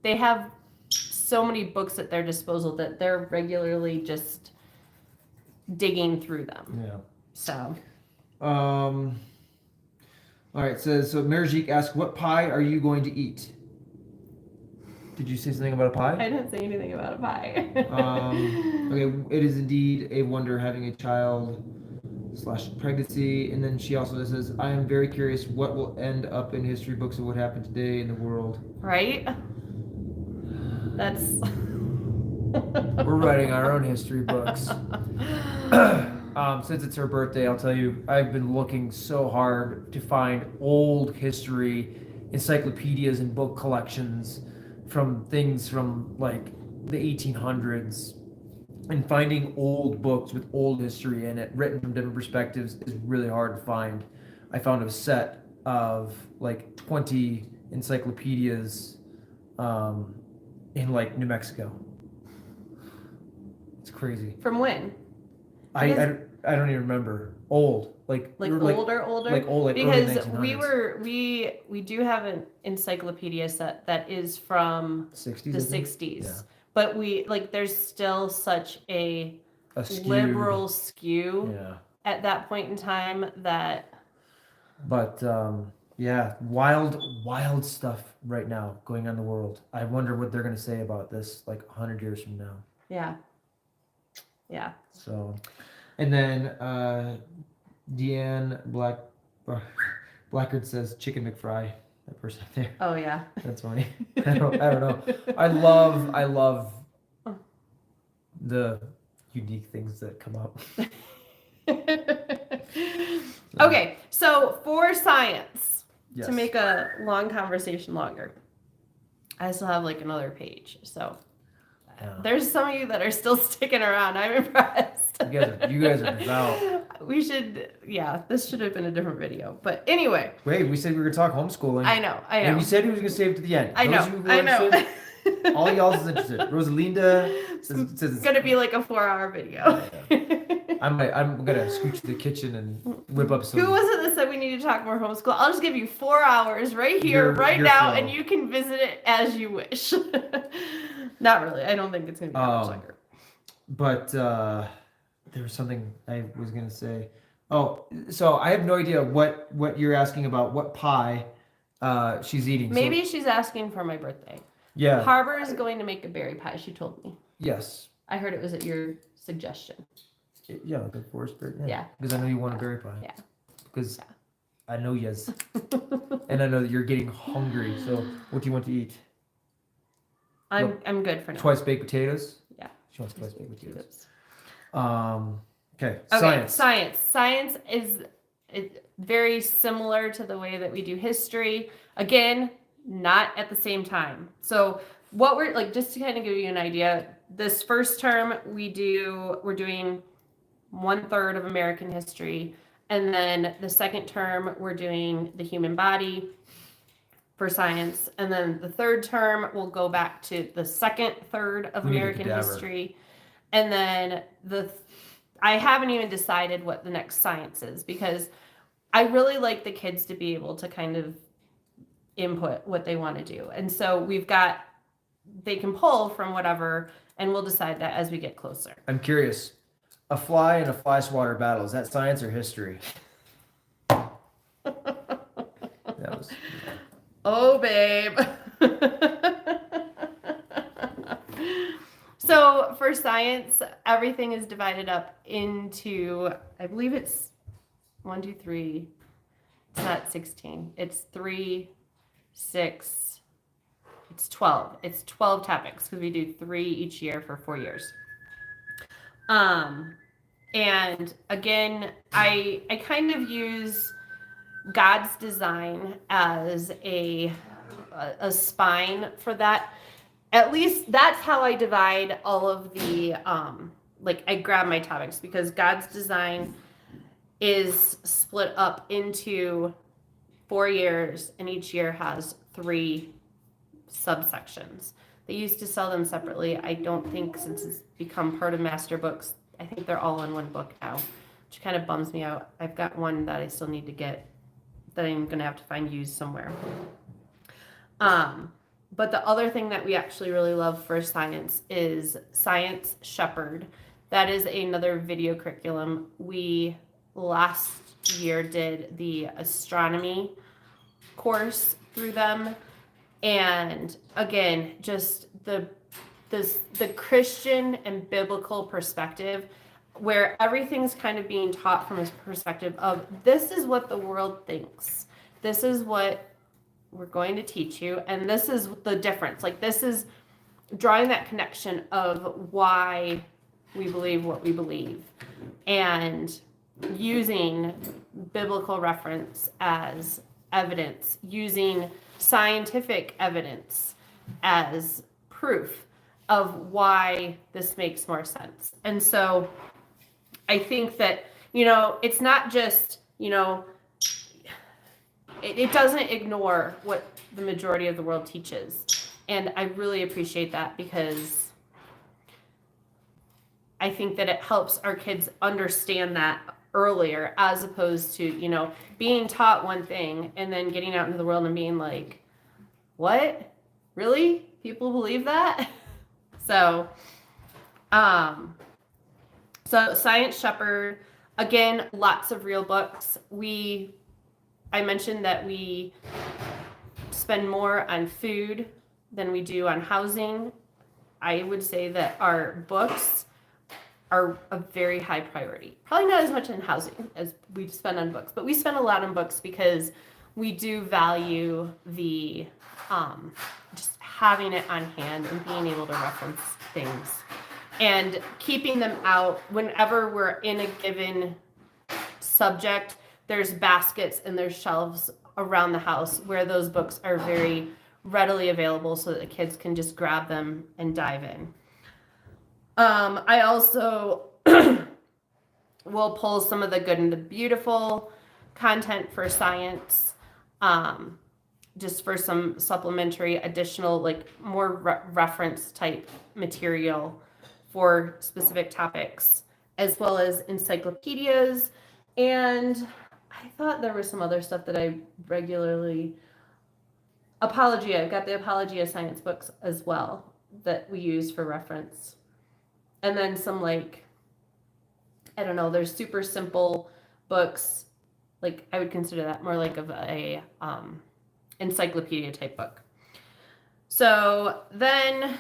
have so many books at their disposal that they're regularly just digging through them.
Yeah.
So.
All right. So Marajik asked, "What pie are you going to eat?" Did you say something about a pie?
I didn't say anything about a pie.
Okay. It is indeed a wonder having a child / pregnancy, and then she also says, "I am very curious what will end up in history books of what happened today in the world."
Right? That's.
We're writing our own history books. Since it's her birthday, I'll tell you, I've been looking so hard to find old history encyclopedias and book collections from things from like the 1800s, and finding old books with old history in it, written from different perspectives, is really hard to find. I found a set of like 20 encyclopedias in like New Mexico. It's crazy.
From when?
I don't even remember. Old, like
older,
like old, like
because
early 1900s.
we do have an encyclopedia set that is from
60s,
the 60s,
Yeah.
but we like there's still such a
skew.
liberal skew
Yeah.
at that point in time that.
But yeah, wild stuff right now going on in the world. I wonder what they're gonna say about this like 100 years from now.
Yeah. Yeah.
So, and then Deanne Blackard says Chicken McFry. That person up there.
Oh yeah.
That's funny. I don't know. I love the unique things that come up.
Okay, so for science,
Yes.
to make a long conversation longer, I still have like another page. So
Yeah.
there's some of you that are still sticking around. I'm impressed.
You guys are devout.
We should, this should have been a different video. But anyway.
Wait, we said we were gonna talk homeschooling.
I know.
And we said we was gonna save it to the end.
I
Those of you who are
know.
interested, all y'all is interested. Rosalinda says
It's going to be like a 4-hour video.
I'm gonna scooch to the kitchen and whip up some.
Who was it that said we need to talk more homeschool? I'll just give you 4 hours right here, right
your
now,
flow.
and you can visit it as you wish. Not really. I don't think it's going to be that much longer.
But there was something I was gonna say. Oh, so I have no idea what you're asking about. What pie she's eating?
Maybe she's asking for my birthday.
Yeah.
Harbor is going to make a berry pie. She told me.
Yes.
I heard it was at your suggestion.
Yeah, like a forest berry.
Yeah.
Because I know you want a berry pie.
Yeah.
Because I know yes, and I know that you're getting hungry. So, what do you want to eat?
I'm good for now.
Twice baked potatoes.
Yeah.
She wants twice baked potatoes.
Okay.
Okay.
Science is very similar to the way that we do history. Again, not at the same time. So what we're like, just to kind of give you an idea, this first term we're doing 1/3 of American history. And then the second term, we're doing the human body for science. And then the third term, we'll go back to the second third of American history. And then I haven't even decided what the next science is, because I really like the kids to be able to kind of input what they want to do. And so they can pull from whatever, and we'll decide that as we get closer.
I'm curious. A fly and a fly swatter battle, is that science or history?
Oh, babe. So for science, everything is divided up into, I believe it's 1, 2, 3. It's not 16. It's 3, 6. It's 12. It's 12 topics because we do 3 each year for 4 years. And again, I kind of use God's design as a spine for that. At least that's how I divide all of the I grab my topics, because God's design is split up into 4 years, and each year has 3 subsections. They used to sell them separately. I don't think, since it's become part of master books, I think they're all in one book now, which kind of bums me out. I've got one that I still need to get, that I'm going to have to find used somewhere. But the other thing that we actually really love for science is Science Shepherd. That is another video curriculum. We last year did the astronomy course through them. And again, just the Christian and biblical perspective, where everything's kind of being taught from a perspective of, this is what the world thinks. This is what we're going to teach you. And this is the difference. Like, this is drawing that connection of why we believe what we believe, and using biblical reference as evidence, using scientific evidence as proof of why this makes more sense. And so I think that, it's not just, it doesn't ignore what the majority of the world teaches. And I really appreciate that, because I think that it helps our kids understand that earlier, as opposed to, being taught one thing and then getting out into the world and being like, what? Really? People believe that? So Science Shepherd, again, lots of real books. I mentioned that we spend more on food than we do on housing. I would say that our books are a very high priority. Probably not as much in housing as we spend on books, but we spend a lot on books because we do value the just having it on hand and being able to reference things, and keeping them out whenever we're in a given subject. There's baskets and there's shelves around the house where those books are very readily available, so that the kids can just grab them and dive in. I also will pull some of the good and the beautiful content for science, just for some supplementary additional, more reference type material for specific topics, as well as encyclopedias. And I thought there was some other stuff that I regularly, Apologia, I've got the Apologia science books as well that we use for reference. And then some there's super simple books. I would consider that more like of a encyclopedia type book. So then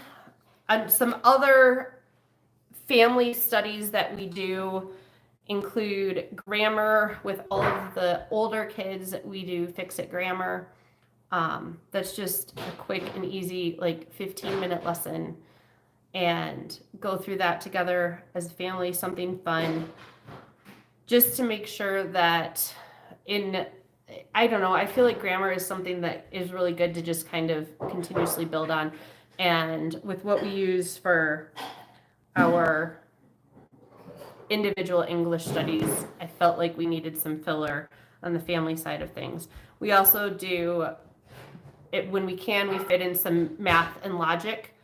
some other family studies that we do include grammar. With all of the older kids, we do Fix-It Grammar. That's just a quick and easy 15-minute lesson, and go through that together as a family, something fun, just to make sure that I feel like grammar is something that is really good to just kind of continuously build on. And with what we use for our individual English studies, I felt like we needed some filler on the family side of things. We also do it when we can. We fit in some math and logic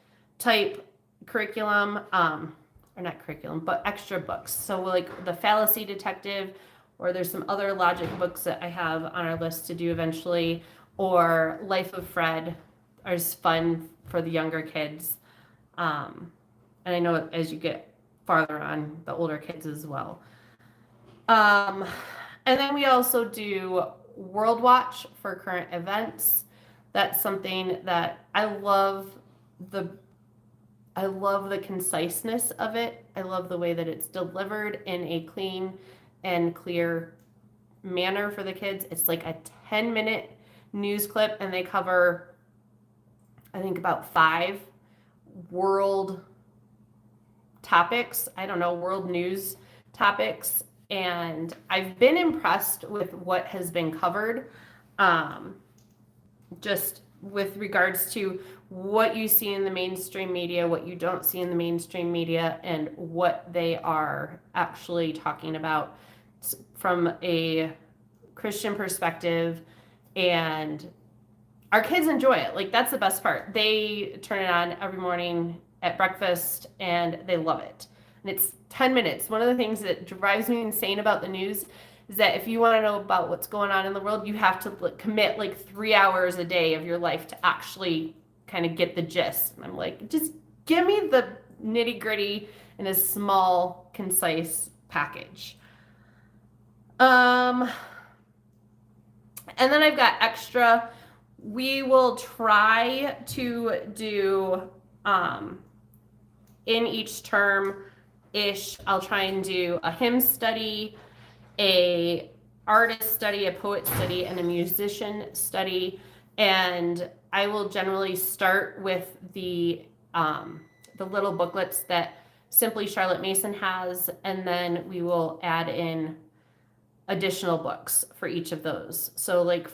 type curriculum, or not curriculum, but extra books. So the Fallacy Detective, or there's some other logic books that I have on our list to do eventually, or Life of Fred is fun for the younger kids. And I know as you get farther on, the older kids as well. And then we also do World Watch for current events. That's something that I love the conciseness of it. I love the way that it's delivered in a clean and clear manner for the kids. It's like a 10-minute news clip, and they cover, I think, about 5 world topics, I don't know, world news topics, and I've been impressed with what has been covered, just with regards to what you see in the mainstream media, what you don't see in the mainstream media, and what they are actually talking about from a Christian perspective. And our kids enjoy it. Like, that's the best part. They turn it on every morning at breakfast and they love it. And it's 10 minutes. One of the things that drives me insane about the news is that if you want to know about what's going on in the world, you have to commit like 3 hours a day of your life to actually kind of get the gist. And I'm like, just give me the nitty gritty in a small, concise package. And then I've got extra. We will try to do in each term-ish, I'll try and do a hymn study, a artist study, a poet study, and a musician study. And I will generally start with the little booklets that Simply Charlotte Mason has, and then we will add in additional books for each of those. So like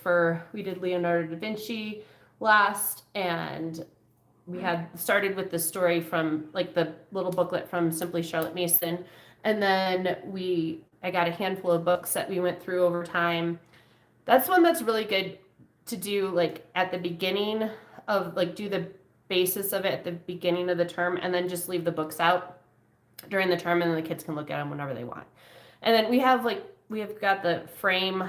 we did Leonardo da Vinci last, and we had started with the story from like the little booklet from Simply Charlotte Mason. And then I got a handful of books that we went through over time. That's one that's really good to do like at the beginning of do the basis of it at the beginning of the term, and then just leave the books out during the term, and then the kids can look at them whenever they want. And then we have got the frame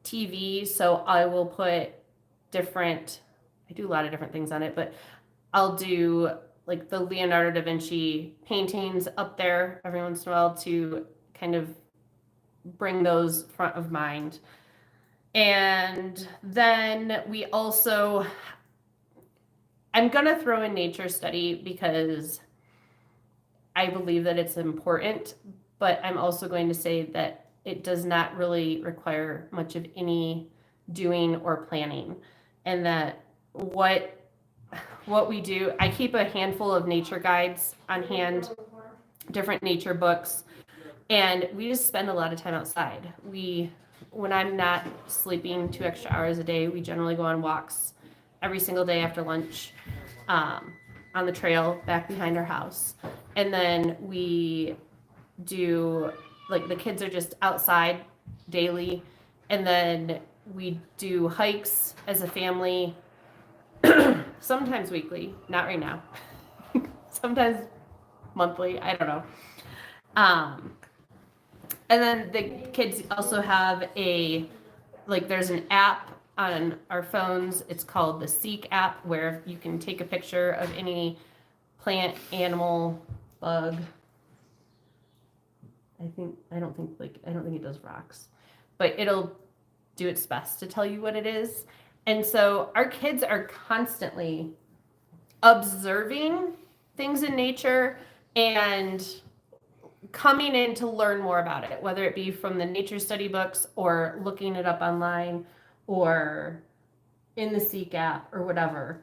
TV, so I will put I do a lot of different things on it, but I'll do like the Leonardo da Vinci paintings up there every once in a while to kind of bring those front of mind. And then I'm going to throw in nature study because I believe that it's important, but I'm also going to say that it does not really require much of any doing or planning. And that what we do, I keep a handful of nature guides on hand, different nature books, and we just spend a lot of time outside. When I'm not sleeping 2 extra hours a day, we generally go on walks every single day after lunch on the trail back behind our house. And then we do, the kids are just outside daily. And then we do hikes as a family, sometimes weekly, not right now, sometimes monthly, I don't know. And then the kids also have there's an app on our phones. It's called the Seek app, where you can take a picture of any plant, animal, bug. I don't think it does rocks, but it'll do its best to tell you what it is. And so our kids are constantly observing things in nature and coming in to learn more about it, whether it be from the nature study books or looking it up online or in the Seek app or whatever.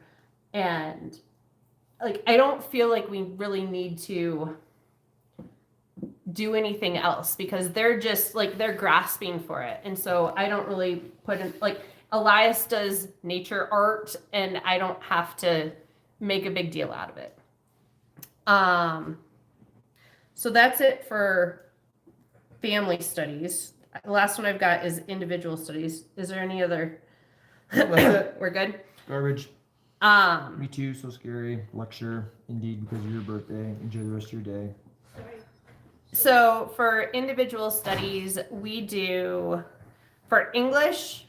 And I don't feel like we really need to do anything else because they're just they're grasping for it. And so I don't really put in Elias does nature art and I don't have to make a big deal out of it. So that's it for family studies. The last one I've got is individual studies. Is there any other? We're good?
Garbage. Me too, so scary. Lecture, indeed, because of your birthday. Enjoy the rest of your day.
So for individual studies, we do, for English,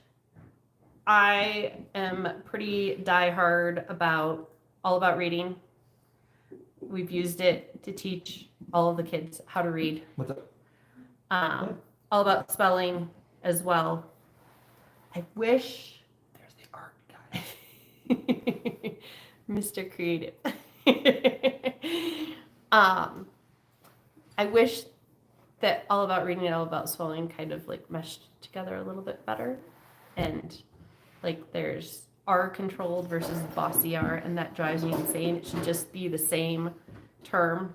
I am pretty diehard all about reading. We've used it to teach all of the kids how to read.
What's up?
All about spelling as well. I wish.
There's the art guy.
Mr. Creative. I wish that all about reading and all about spelling kind of meshed together a little bit better. And there's R controlled versus bossy R, and that drives me insane. It should just be the same term.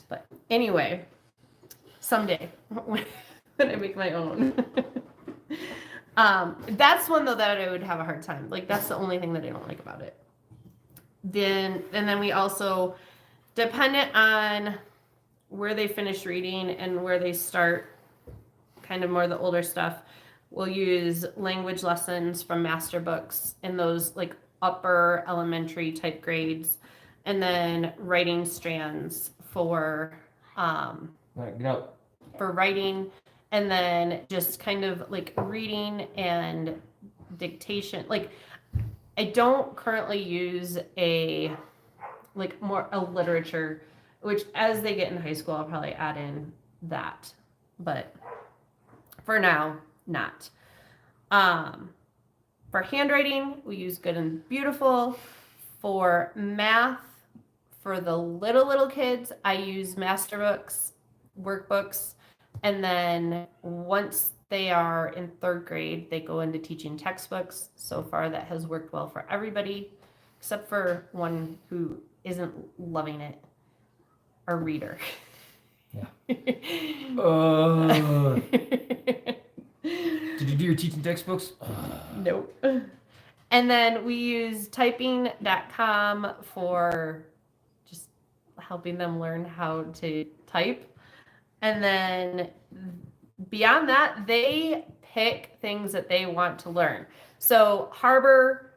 But anyway, someday when I make my own. That's one though that I would have a hard time. Like that's the only thing that I don't like about it. Then we also, dependent on where they finish reading and where they start kind of more the older stuff, we'll use language lessons from master books in those like upper elementary type grades, and then writing strands for
Right, get out.
for writing, and then just kind of like reading and dictation. Like I don't currently use a literature, which as they get in high school I'll probably add in that, but for now not. For handwriting we use Good and Beautiful. For math, for the little kids I use master books, workbooks, and then once they are in 3rd grade they go into teaching textbooks. So far that has worked well for everybody except for one who isn't loving it, a reader.
Yeah. Did you do your teaching textbooks?
Nope. And then we use typing.com for just helping them learn how to type. And then beyond that, they pick things that they want to learn. So Harbor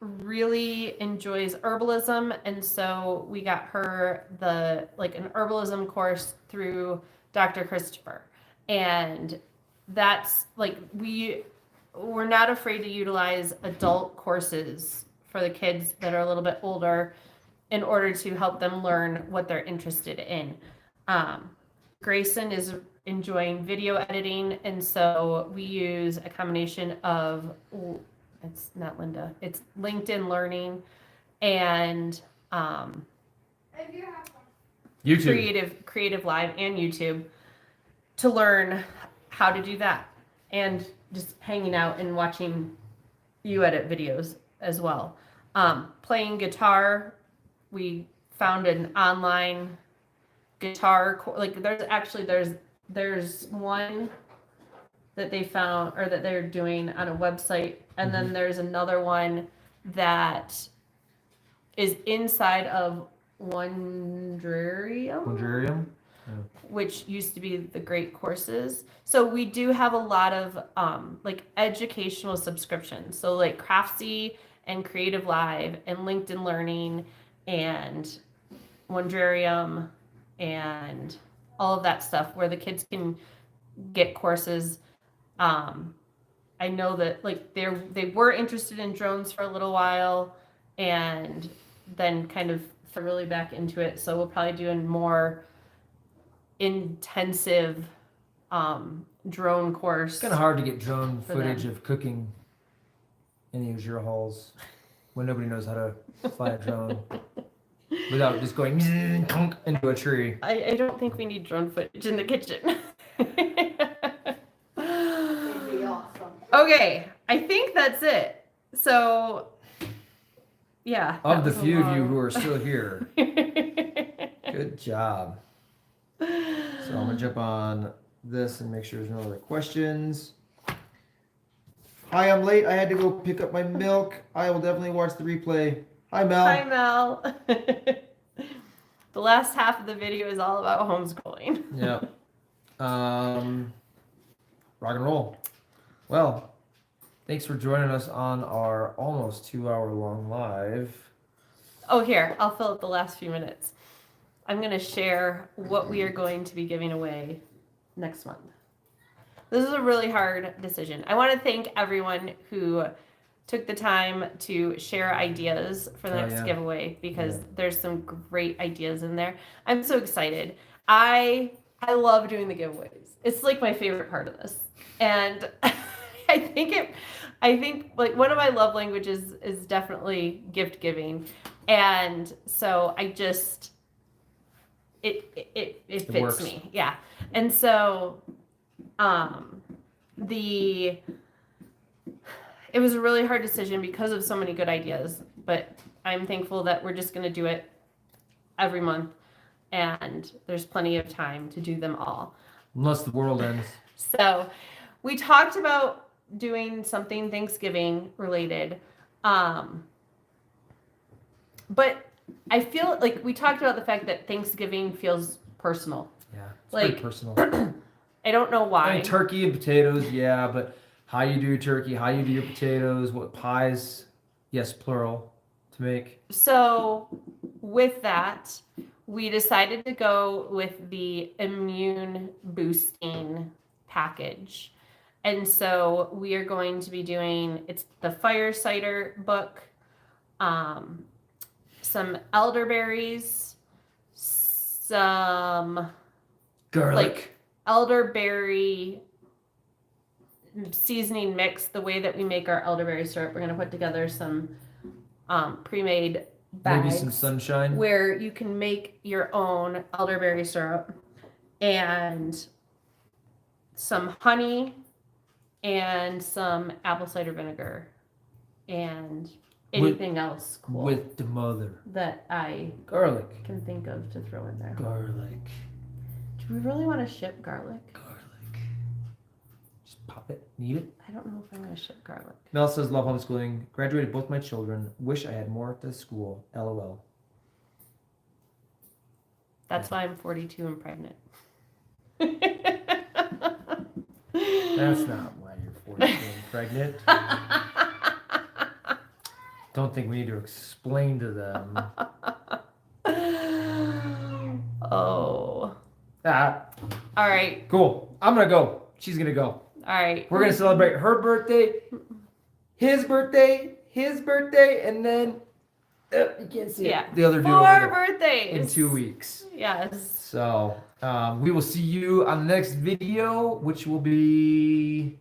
really enjoys herbalism, and so we got her an herbalism course through Dr. Christopher. And that's like we're not afraid to utilize adult courses for the kids that are a little bit older in order to help them learn what they're interested in. Grayson is enjoying video editing, and so we use a combination of, it's not Linda, it's LinkedIn Learning and
YouTube.
Creative Live and YouTube to learn how to do that, and just hanging out and watching you edit videos as well. Playing guitar, we found an online guitar there's one that they found or that they're doing on a website, and then there's another one that is inside of Wondrium, which used to be the Great Courses. So we do have a lot of educational subscriptions. So like Craftsy and Creative Live and LinkedIn Learning and Wondrium and all of that stuff where the kids can get courses. I know that they were interested in drones for a little while and then kind of fell really back into it. So we'll probably do a more intensive drone course.
It's kind of hard to get drone footage of cooking in the Azure halls when nobody knows how to fly a drone without just going into a tree.
I don't think we need drone footage in the kitchen.
It'd be awesome.
Okay, I think that's it. So, yeah.
Of the few of you who are still here, good job. So I'm gonna jump on this and make sure there's no other questions. Hi, I'm late. I had to go pick up my milk. I will definitely watch the replay. Hi, Mel.
Hi, Mel. The last half of the video is all about homeschooling.
Yeah. Rock and roll. Well, thanks for joining us on our almost 2-hour long live.
Oh, here, I'll fill up the last few minutes. I'm going to share what we are going to be giving away next month. This is a really hard decision. I want to thank everyone who took the time to share ideas for the next giveaway, because there's some great ideas in there. I'm so excited. I love doing the giveaways. It's like my favorite part of this. And I think like one of my love languages is definitely gift giving. And so I just it fits
works.
me. Yeah. And so it was a really hard decision because of so many good ideas, but I'm thankful that we're just going to do it every month. and there's plenty of time to do them all.
Unless the world ends.
So we talked about doing something Thanksgiving related. But I feel like we talked about the fact that Thanksgiving feels personal.
Yeah, it's
Like-
pretty personal.
I don't know
I
why.
mean, turkey and potatoes, yeah, but how you do your turkey, how you do your potatoes, what pies, yes, plural, to make.
So with that, we decided to go with the immune boosting package. And so we are going to be doing, it's the fire cider book, some elderberries, some
Garlic.
elderberry seasoning mix, the way that we make our elderberry syrup. We're going to put together some pre-made bags
Maybe some sunshine.
where you can make your own elderberry syrup, and some honey and some apple cider vinegar and anything else cool
With the mother.
that I
Garlic.
can think of to throw in there.
Garlic.
Do we really want to ship garlic?
Garlic. Just pop it. Need it.
I don't know if I'm going to ship garlic.
Mel says, love homeschooling. Graduated both my children. Wish I had more to school. LOL.
That's why I'm 42 and pregnant.
That's not why you're 42 and pregnant. Don't think we need to explain to them.
Oh.
Ah,
All right.
cool. I'm going to go. She's going to go.
All right.
We're going to celebrate her birthday, his birthday, and then you can't see
Yeah.
it. The other dude
4
over there
birthdays.
in 2 weeks.
Yes.
So we will see you on the next video, which will be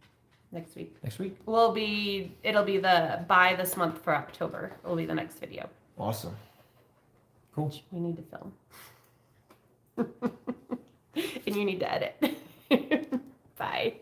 Next week.
next week.
It'll be by this month for October. It'll be the next video.
Awesome. Cool.
We need to film. And you need to edit. Bye.